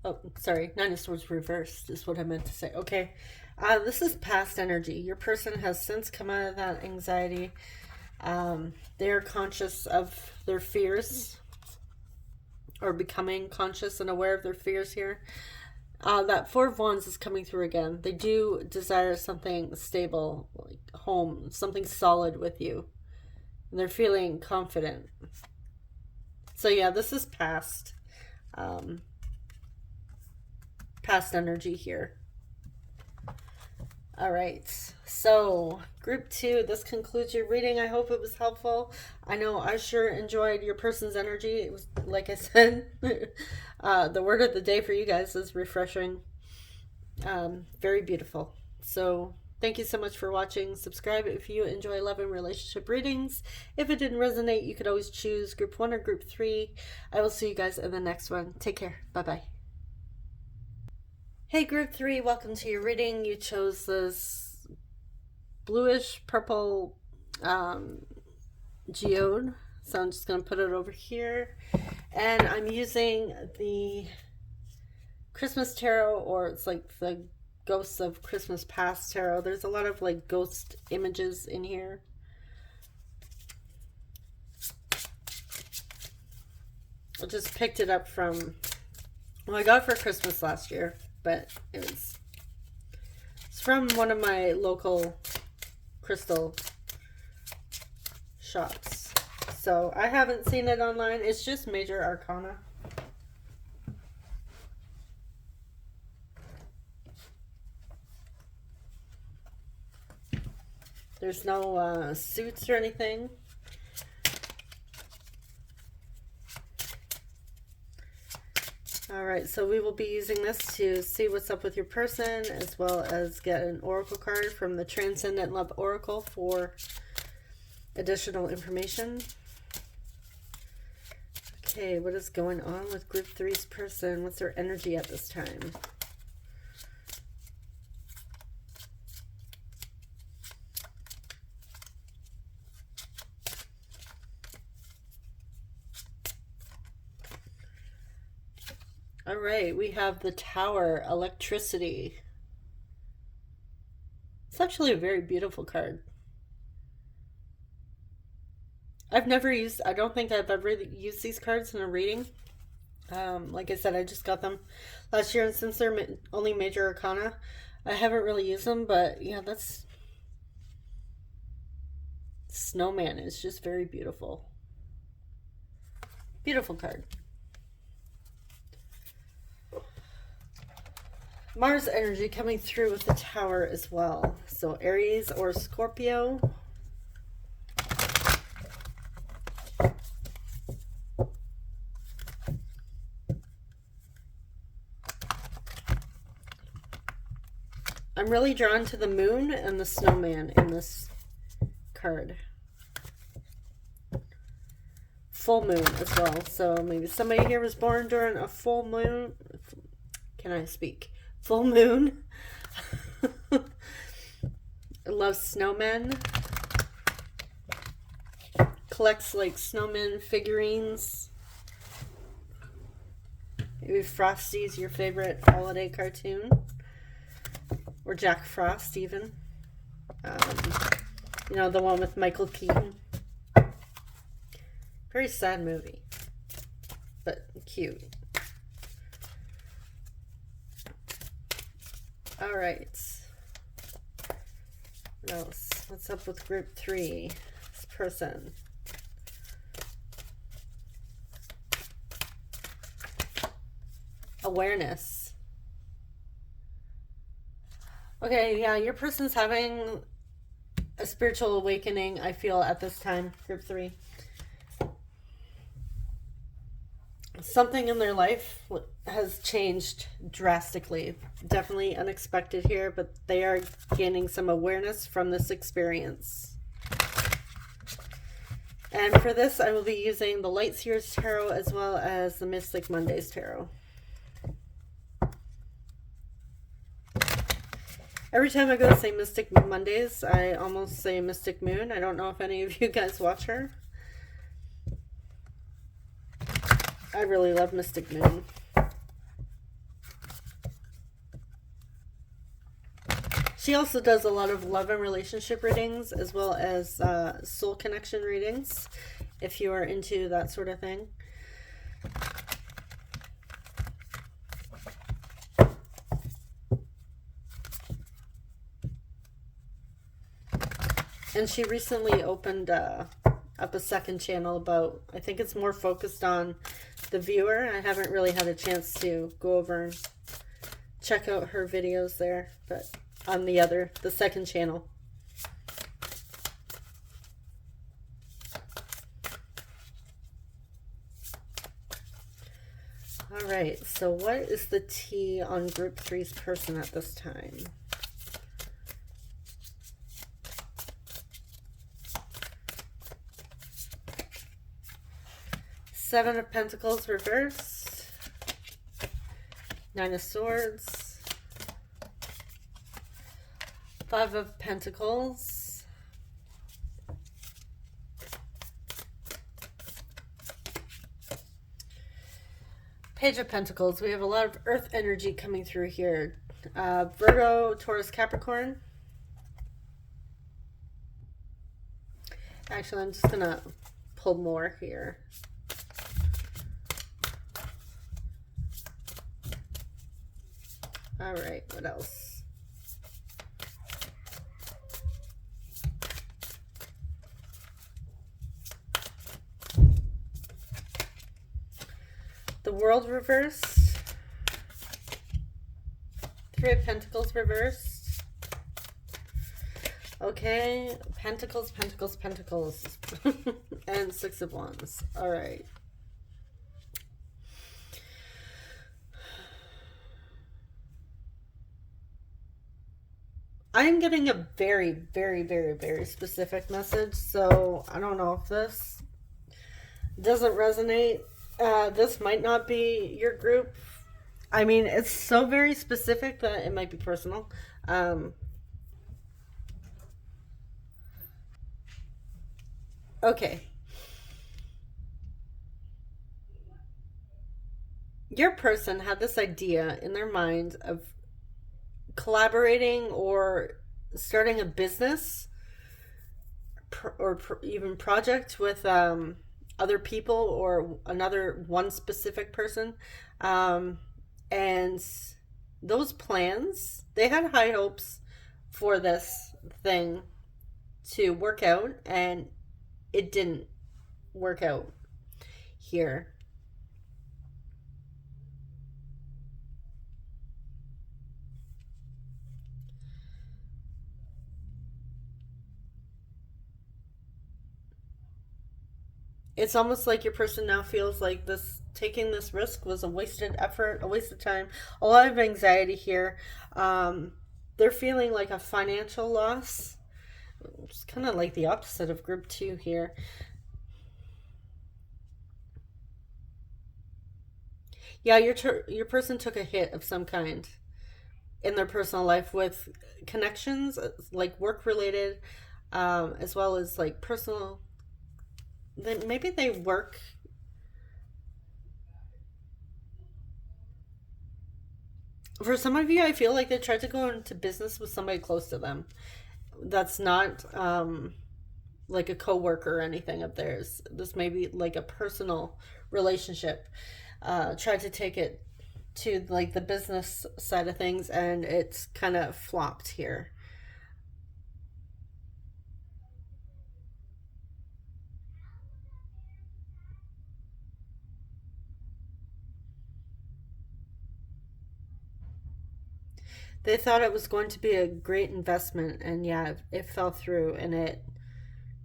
Oh, sorry. Nine of Swords reversed is what I meant to say. Okay. This is past energy. Your person has since come out of that anxiety. They're conscious of their fears, or becoming conscious and aware of their fears here. That Four of Wands is coming through again. They do desire something stable, like home, something solid with you. And they're feeling confident. So yeah, this is past energy here. All right, so group 2, this concludes your reading. I hope it was helpful. I know I sure enjoyed your person's energy. It was, like I said, the word of the day for you guys is refreshing. Very beautiful. So thank you so much for watching. Subscribe if you enjoy love and relationship readings. If it didn't resonate, you could always choose group 1 or group 3. I will see you guys in the next one. Take care. Bye-bye. Hey group 3, welcome to your reading. You chose this bluish purple geode, so I'm just going to put it over here, and I'm using the Christmas tarot, or it's like the Ghosts of Christmas Past tarot. There's a lot of like ghost images in here. I just picked it up from, well, I got it for Christmas last year, but it's from one of my local crystal shops. So I haven't seen it online. It's just major arcana. There's no suits or anything. Alright, so we will be using this to see what's up with your person, as well as get an oracle card from the Transcendent Love Oracle for additional information. Okay, what is going on with group 3's person? What's their energy at this time? All right, we have the Tower, electricity. It's actually a very beautiful card. I've never used, I don't think I've ever used these cards in a reading. Like I said, I just got them last year, and since they're only major arcana, I haven't really used them, but yeah, that's... Snowman is just very beautiful. Beautiful card. Mars energy coming through with the Tower as well. So Aries or Scorpio. I'm really drawn to the Moon and the Snowman in this card. Full moon as well. So maybe somebody here was born during a full moon. Can I speak? Full moon. Loves snowmen. Collects like snowman figurines. Maybe Frosty's your favorite holiday cartoon. Or Jack Frost even. You know, the one with Michael Keaton. Very sad movie. But cute. All right. What else? What's up with group 3? This person. Awareness. Okay, yeah, your person's having a spiritual awakening, I feel, at this time, group 3. Something in their life has changed drastically. Definitely unexpected here, but they are gaining some awareness from this experience. And for this, I will be using the Light Seers Tarot as well as the Mystic Mondays Tarot. Every time I go to say Mystic Mondays, I almost say Mystic Moon. I don't know if any of you guys watch her. I really love Mystic Moon. She also does a lot of love and relationship readings, as well as soul connection readings, if you are into that sort of thing. And she recently opened up a second channel about, I think it's more focused on the viewer. I haven't really had a chance to go over and check out her videos there, but on the second channel. All right, so what is the tea on Group 3's person at this time? Seven of Pentacles reversed. Nine of Swords. Five of Pentacles. Page of Pentacles. We have a lot of earth energy coming through here. Virgo, Taurus, Capricorn. Actually, I'm just going to pull more here. All right, what else? The World reversed. Three of Pentacles reversed. Okay, Pentacles, Pentacles, Pentacles. And Six of Wands. All right. I'm getting a very, very, very, very specific message, so I don't know if this doesn't resonate. This might not be your group. I mean, it's so very specific that it might be personal. Okay. Your person had this idea in their mind of collaborating or starting a business or even project with other people or one specific person, and those plans, they had high hopes for this thing to work out, and it didn't work out here. It's almost like your person now feels like taking this risk was a wasted effort, a waste of time, a lot of anxiety here. They're feeling like a financial loss. It's kind of like the opposite of Group 2 here. Yeah, your person took a hit of some kind in their personal life with connections, like work related, as well as like personal. Maybe they work. For some of you, I feel like they tried to go into business with somebody close to them. That's not like a coworker or anything of theirs. This may be like a personal relationship. Tried to take it to like the business side of things, and it's kind of flopped here. They thought it was going to be a great investment, and yeah, it fell through, and it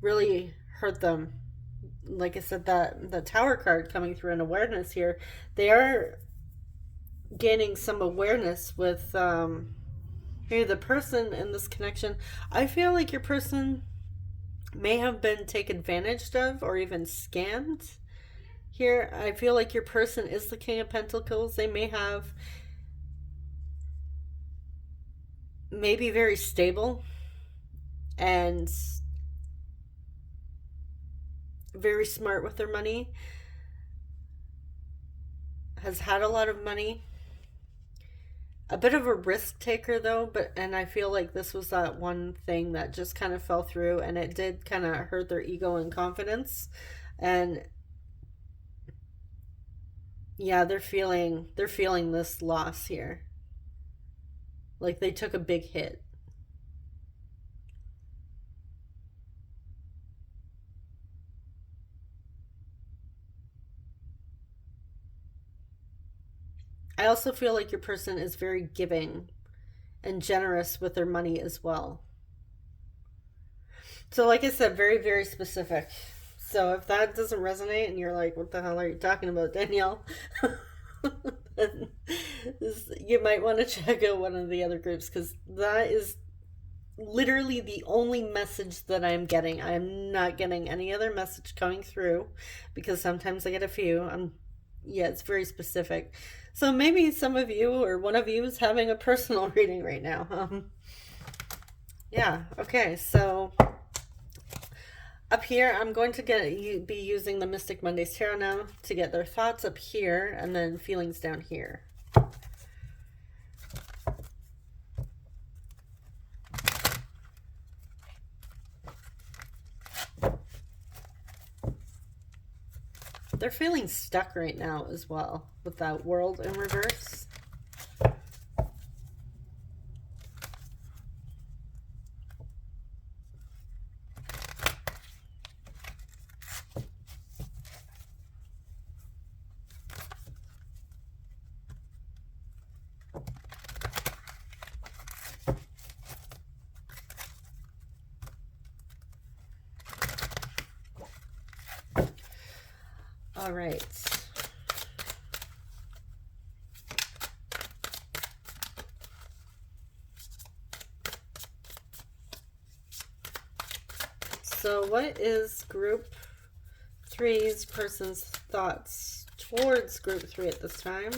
really hurt them. Like I said, that the Tower card coming through in awareness here, they are gaining some awareness with maybe the person in this connection. I feel like your person may have been taken advantage of or even scammed here. I feel like your person is the King of Pentacles. They may have maybe very stable and very smart with their money, has had a lot of money, a bit of a risk taker though, and I feel like this was that one thing that just kind of fell through, and it did kind of hurt their ego and confidence. And yeah, they're feeling this loss here. Like they took a big hit. I also feel like your person is very giving and generous with their money as well. So like I said, very, very specific. So if that doesn't resonate and you're like, what the hell are you talking about, Danielle? Then you might want to check out one of the other groups, because that is literally the only message that I'm getting. I am not getting any other message coming through, because sometimes I get a few. Yeah, it's very specific. So maybe some of you or one of you is having a personal reading right now. Yeah, okay, so up here, I'm going to be using the Mystic Mondays Tarot now to get their thoughts up here and then feelings down here. They're feeling stuck right now as well with that World in reverse. All right. So what is group 3's person's thoughts towards group 3 at this time?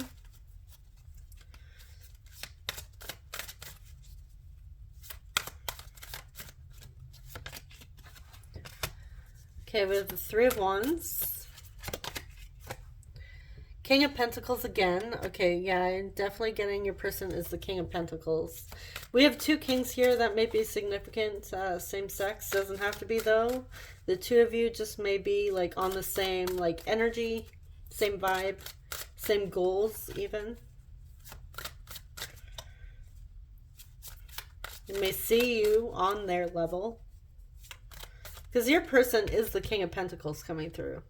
Okay, we have the 3 of Wands. King of Pentacles again. Okay, yeah, I'm definitely getting your person is the King of Pentacles. We have 2 kings here. That may be significant. Same sex. Doesn't have to be, though. The 2 of you just may be like on the same like energy, same vibe, same goals even. They may see you on their level, because your person is the King of Pentacles coming through.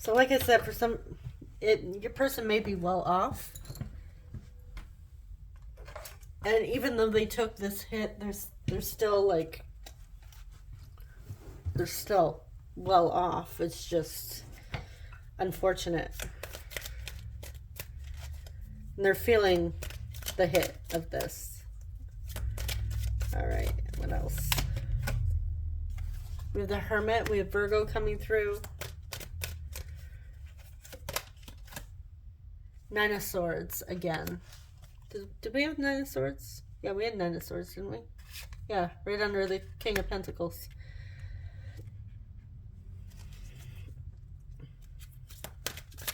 So like I said, for some, your person may be well off. And even though they took this hit, they're still like, they're still well off. It's just unfortunate. And they're feeling the hit of this. All right, what else? We have the Hermit. We have Virgo coming through. 9 of Swords again. Did we have 9 of Swords? Yeah, we had 9 of Swords, didn't we? Yeah, right under the King of Pentacles.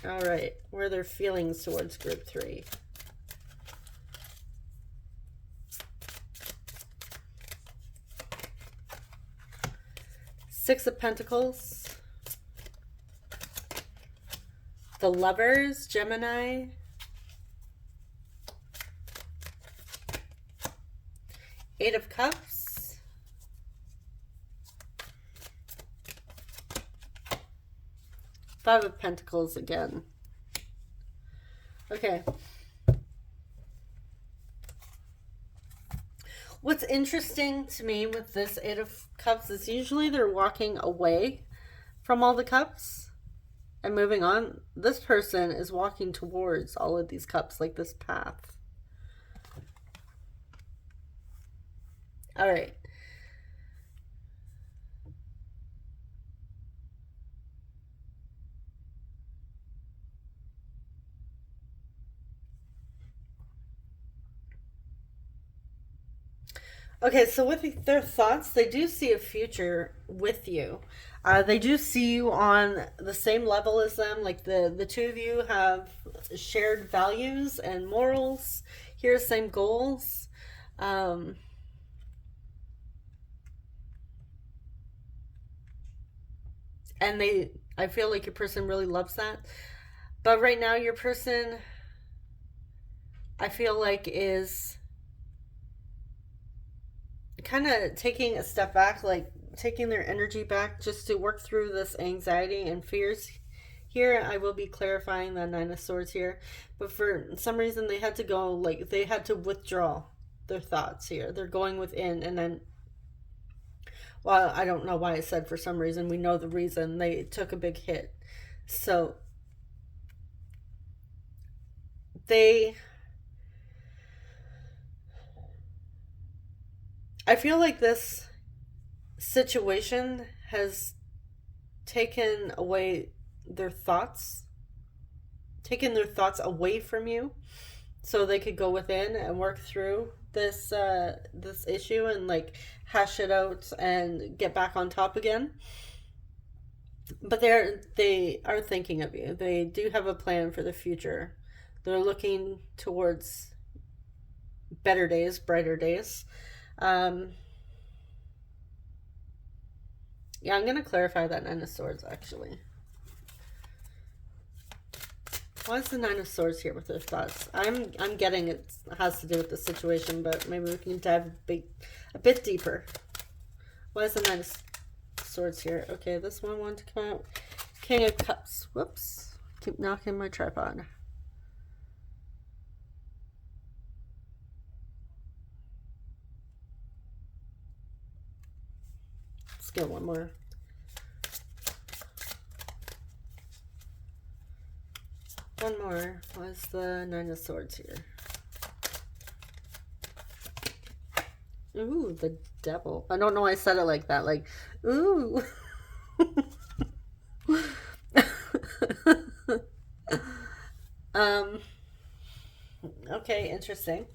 All right, where are their feelings towards group 3? Six of Pentacles. The Lovers, Gemini. Eight of Cups. Five of Pentacles again. Okay. What's interesting to me with this Eight of Cups is usually they're walking away from all the cups and moving on. This person is walking towards all of these cups, like this path. All right. Okay, so with their thoughts, they do see a future with you. They do see you on the same level as them. Like the two of you have shared values and morals. Here, same goals. And I feel like your person really loves that. But right now, your person I feel like is kind of taking a step back, like taking their energy back just to work through this anxiety and fears. Here, I will be clarifying the Nine of Swords here, but for some reason they had to go, like, they had to withdraw their thoughts here. They're going within, and then, well, I don't know why I said for some reason. We know the reason. They took a big hit. So, they, I feel like this situation has taken away their thoughts, taken their thoughts away from you, so they could go within and work through this issue and like hash it out and get back on top again. But they are thinking of you. They do have a plan for the future. They're looking towards better days, brighter days. Um, yeah, I'm gonna clarify that Nine of Swords actually. Why is the Nine of Swords here with their thoughts? I'm getting it has to do with the situation, but maybe we can dive a bit deeper. Why is the Nine of Swords here? Okay, this one wanted to come out. King of Cups. Whoops. Keep knocking my tripod. Let's get one more. One more. What's the Nine of Swords here? Ooh, the Devil. I don't know why I said it like that. Like, ooh. Okay, interesting.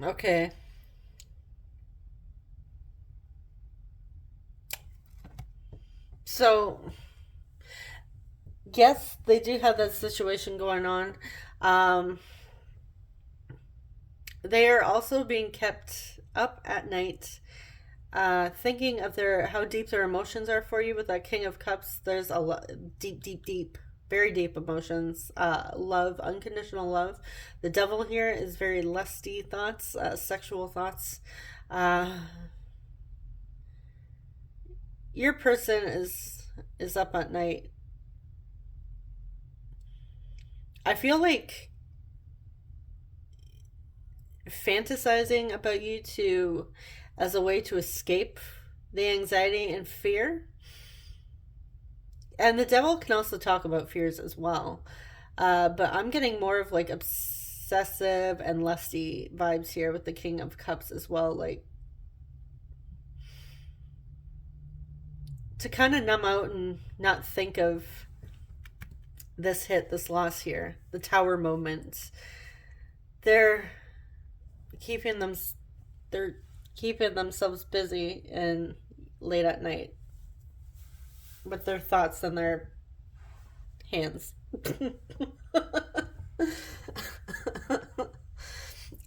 Okay. So, yes, they do have that situation going on. Um, they are also being kept up at night, thinking of their how deep their emotions are for you. With that King of Cups, there's a lot deep, deep, deep, very deep emotions. Love, unconditional love. The Devil here is very lusty thoughts, sexual thoughts. Uh, your person is up at night. I feel like fantasizing about you to as a way to escape the anxiety and fear. And the Devil can also talk about fears as well. But I'm getting more of like obsessive and lusty vibes here with the King of Cups as well. Like to kind of numb out and not think of this loss here, the Tower moment. They're keeping them, they're keeping themselves busy and late at night with their thoughts and their hands.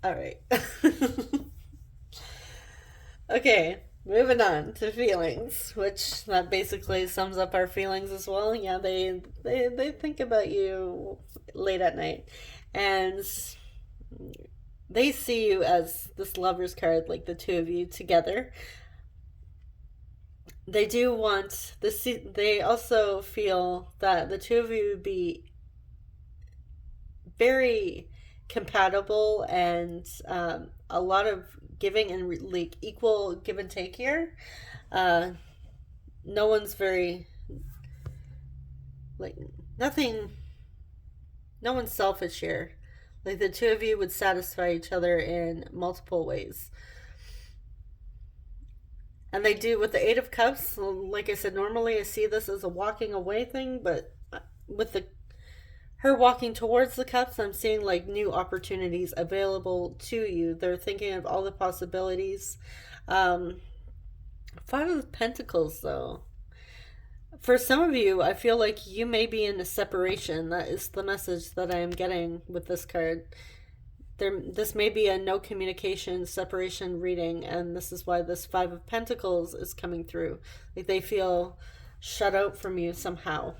All right. Okay, moving on to feelings, which that basically sums up our feelings as well. Yeah, they think about you late at night, and they see you as this Lovers card, like the two of you together. They do want this. They also feel that the two of you would be very compatible, and a lot of giving and like equal give and take here. Uh, no one's very like nothing. No one's selfish here. Like the two of you would satisfy each other in multiple ways. And they do with the Eight of Cups. Like I said, normally I see this as a walking away thing, but with the her walking towards the cups, I'm seeing like new opportunities available to you. They're thinking of all the possibilities. Um, Five of Pentacles, though. For some of you, I feel like you may be in a separation. That is the message that I am getting with this card. This may be a no communication, separation reading, and this is why this Five of Pentacles is coming through. Like they feel shut out from you somehow.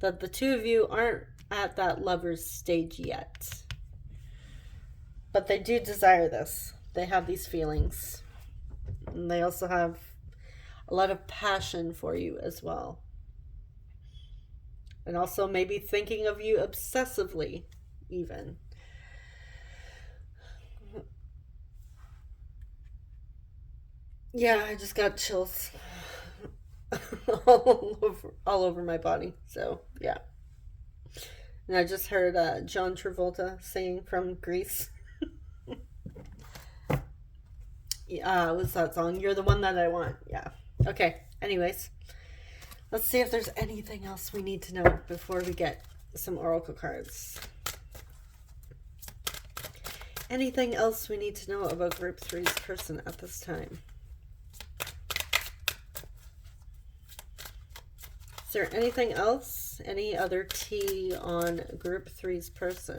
That the two of you aren't at that lover's stage yet. But they do desire this. They have these feelings. And they also have a lot of passion for you as well. And also maybe thinking of you obsessively, even. Yeah, I just got chills all over my body. So, yeah. And I just heard John Travolta singing from Grease. What's that song? You're the one that I want. Yeah. Okay. Anyways, let's see if there's anything else we need to know before we get some oracle cards. Anything else we need to know about Group 3's person at this time? Is there anything else? Any other tea on Group 3's person?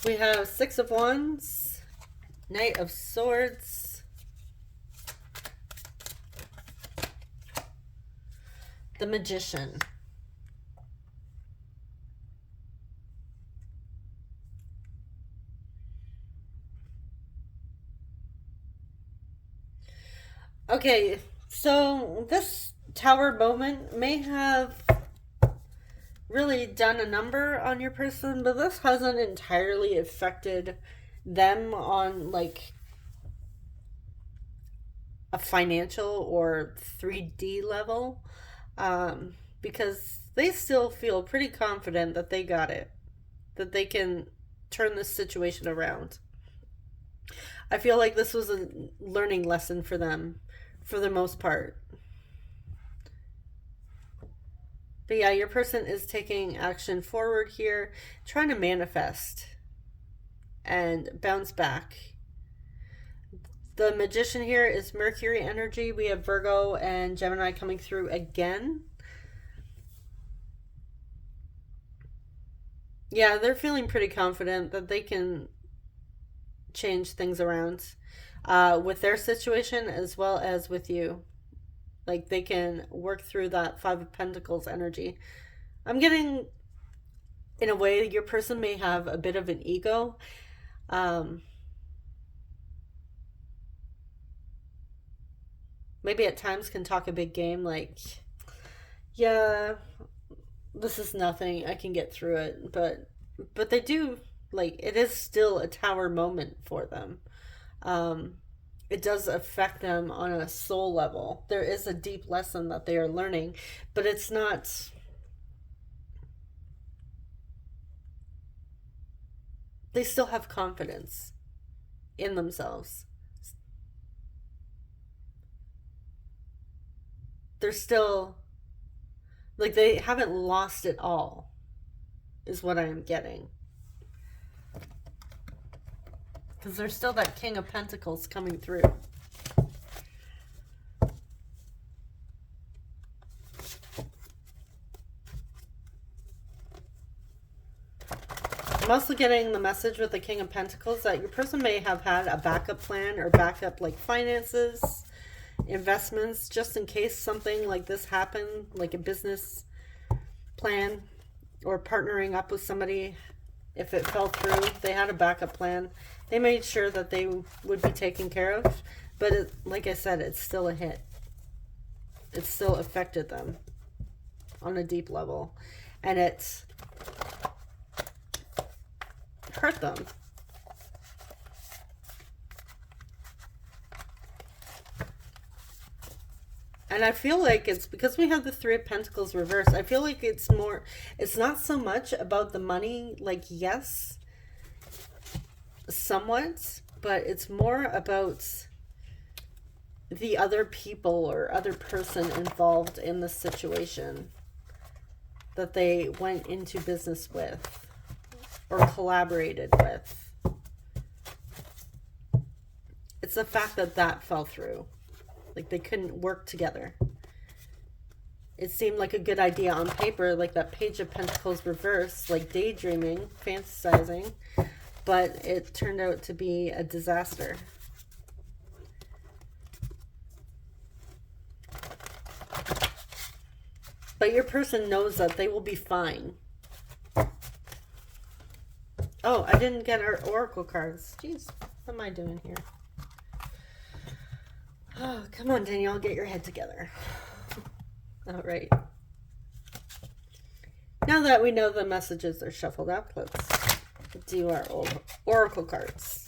We have Six of Wands, Knight of Swords, the Magician. Okay, so this Tower moment may have really done a number on your person, but this hasn't entirely affected them on like a financial or 3D level, because they still feel pretty confident that they got it, that they can turn this situation around. I feel like this was a learning lesson for them for the most part. But yeah, your person is taking action forward here, trying to manifest and bounce back. The Magician here is Mercury energy. We have Virgo and Gemini coming through again. Yeah, they're feeling pretty confident that they can change things around with their situation as well as with you. Like they can work through that Five of Pentacles energy. I'm getting, in a way, your person may have a bit of an ego. Maybe at times can talk a big game like, yeah, this is nothing, I can get through it. But they do, like, it is still a Tower moment for them. It does affect them on a soul level. There is a deep lesson that they are learning, but it's not... They still have confidence in themselves. They're still... Like, they haven't lost it all, is what I'm getting. Because there's still that King of Pentacles coming through. I'm also getting the message with the King of Pentacles that your person may have had a backup plan or backup like finances, investments, just in case something like this happened, like a business plan or partnering up with somebody. If it fell through, they had a backup plan. They made sure that they would be taken care of. But it, like I said, it's still a hit. It still affected them on a deep level. And it hurt them. And I feel like it's because we have the Three of Pentacles reversed. I feel like it's more, it's not so much about the money, like, yes, somewhat, but it's more about the other people or other person involved in the situation that they went into business with. or collaborated with. It's the fact that that fell through. Like they couldn't work together. It seemed like a good idea on paper, like that Page of Pentacles reverse, like daydreaming, fantasizing, but it turned out to be a disaster. But your person knows that they will be fine. Oh, I didn't get our oracle cards. Jeez, what am I doing here? Oh, come on, Danielle, get your head together. All right. Now that we know the messages are shuffled up, let's do our old oracle cards.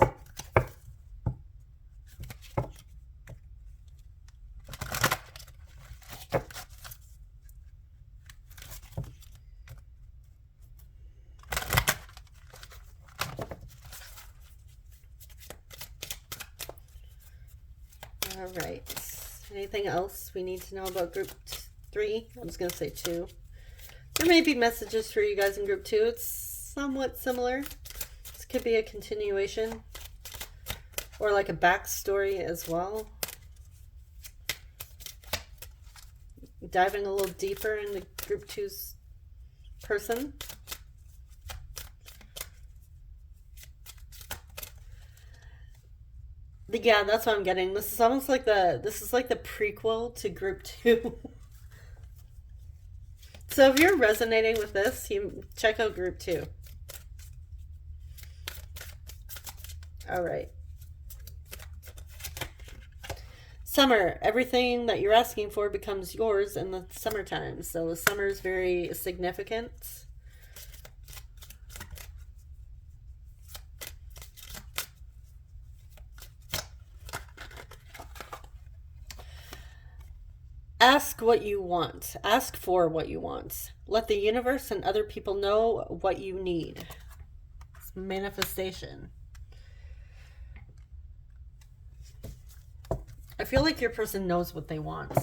All right. Anything else we need to know about group 3? I was going to say 2. There may be messages for you guys in group 2. It's somewhat similar. This could be a continuation or like a backstory as well. Diving a little deeper into group 2's person. Yeah, that's what I'm getting. This is almost like the prequel to group 2. So if you're resonating with this, you check out group 2. All right. Summer, everything that you're asking for becomes yours in the summertime. So summer is very significant. Ask what you want. Ask for what you want. Let the universe and other people know what you need. It's manifestation. I feel like your person knows what they want.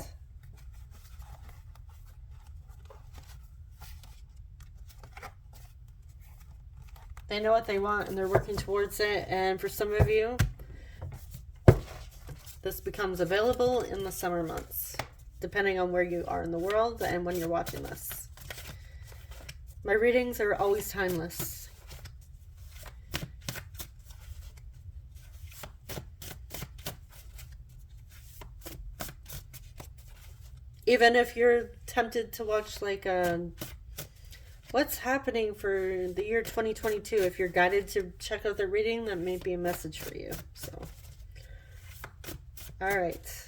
They know what they want and they're working towards it. And for some of you, this becomes available in the summer months, depending on where you are in the world and when you're watching this. My readings are always timeless. Even if you're tempted to watch like what's happening for the year 2022, if you're guided to check out the reading, that may be a message for you. So, all right.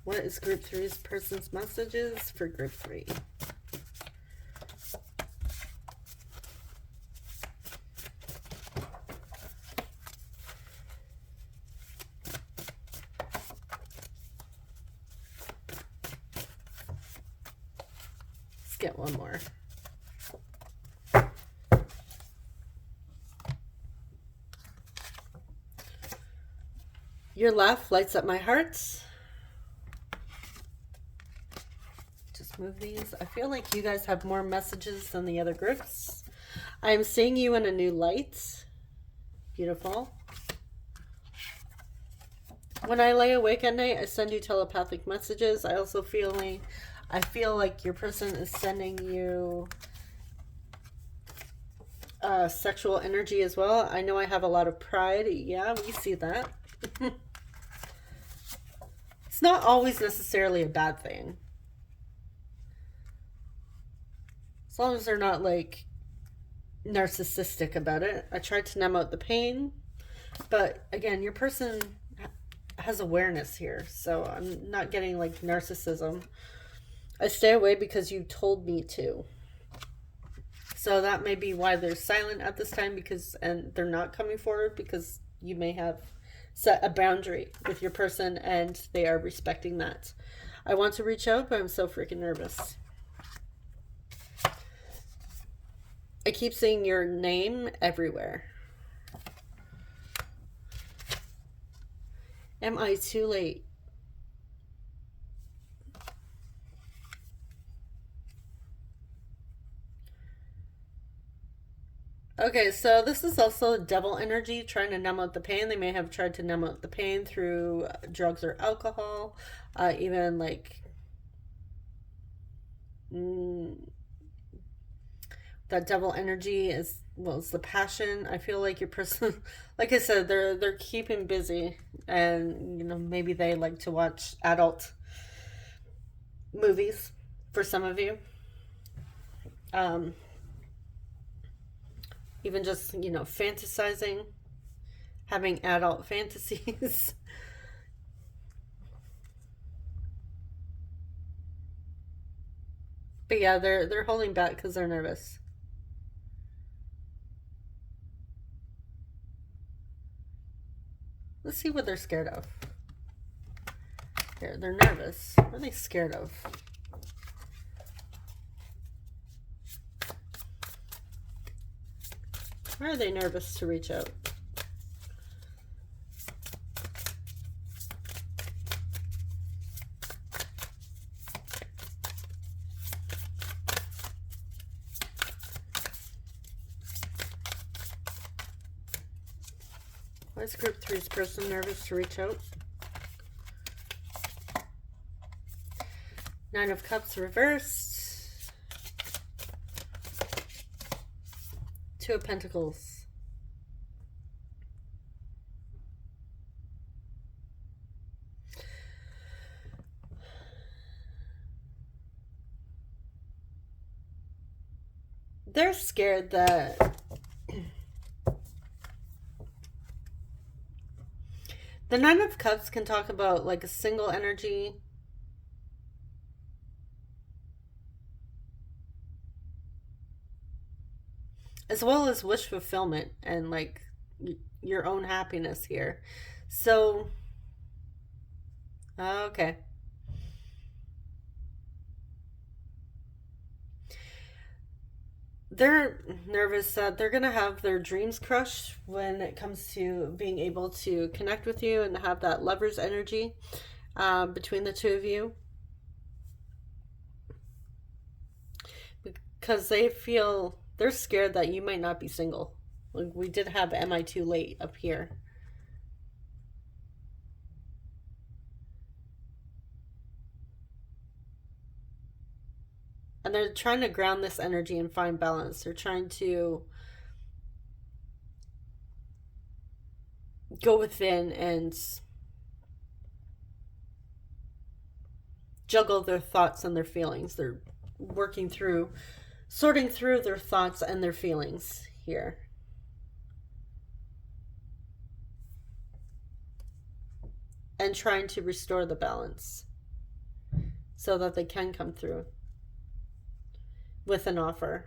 What is group 3's person's messages for group 3? Let's get one more. Your laugh lights up my heart. Move these. I feel like you guys have more messages than the other groups. I'm seeing you in a new light. Beautiful. When I lay awake at night, I send you telepathic messages. I also feel like your person is sending you sexual energy as well. I know I have a lot of pride. Yeah, we see that. It's not always necessarily a bad thing. As long as they're not like narcissistic about it. I tried to numb out the pain, but again, your person has awareness here, so I'm not getting like narcissism. I stay away because you told me to. So that may be why they're silent at this time, and they're not coming forward because you may have set a boundary with your person and they are respecting that. I want to reach out, but I'm so freaking nervous. I keep seeing your name everywhere. Am I too late? Okay, so this is also devil energy trying to numb out the pain. They may have tried to numb out the pain through drugs or alcohol, even like that devil energy is, well, it's the passion. I feel like your person, like I said, they're keeping busy, and maybe they like to watch adult movies for some of you. Um, Even just, fantasizing, having adult fantasies. But yeah, they're holding back because they're nervous. Let's see what they're scared of. Here, they're nervous. What are they scared of? Why are they nervous to reach out? Why is group 3's person nervous to reach out? Nine of Cups reversed. Two of Pentacles. They're scared that the Nine of Cups can talk about like a single energy. As well as wish fulfillment and like your own happiness here. So, okay. They're nervous that they're going to have their dreams crushed when it comes to being able to connect with you and have that lover's energy between the two of you. Because they're scared that you might not be single. Like we did have Am I Too Late up here. And they're trying to ground this energy and find balance. They're trying to go within and juggle their thoughts and their feelings. They're sorting through their thoughts and their feelings here. And trying to restore the balance so that they can come through with an offer.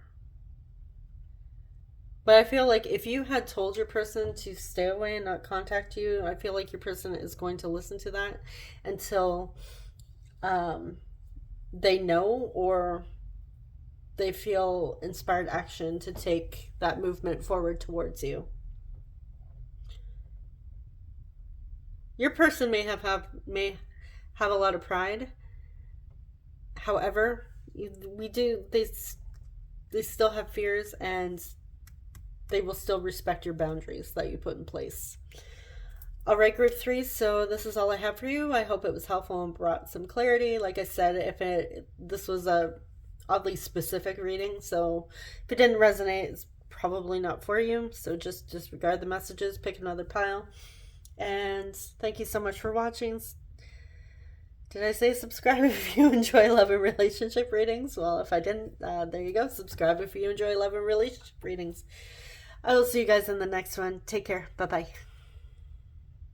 But I feel like if you had told your person to stay away and not contact you, I feel like your person is going to listen to that until they know or they feel inspired action to take that movement forward towards you. Your person may have a lot of pride. However, they still have fears, and they will still respect your boundaries that you put in place. All right, group 3, so this is all I have for you. I hope it was helpful and brought some clarity. Like I said, this was a oddly specific reading, so if it didn't resonate, it's probably not for you. So just disregard the messages, pick another pile. And thank you so much for watching. Did I say subscribe if you enjoy love and relationship readings? Well, if I didn't, there you go. Subscribe if you enjoy love and relationship readings. I will see you guys in the next one. Take care. Bye-bye.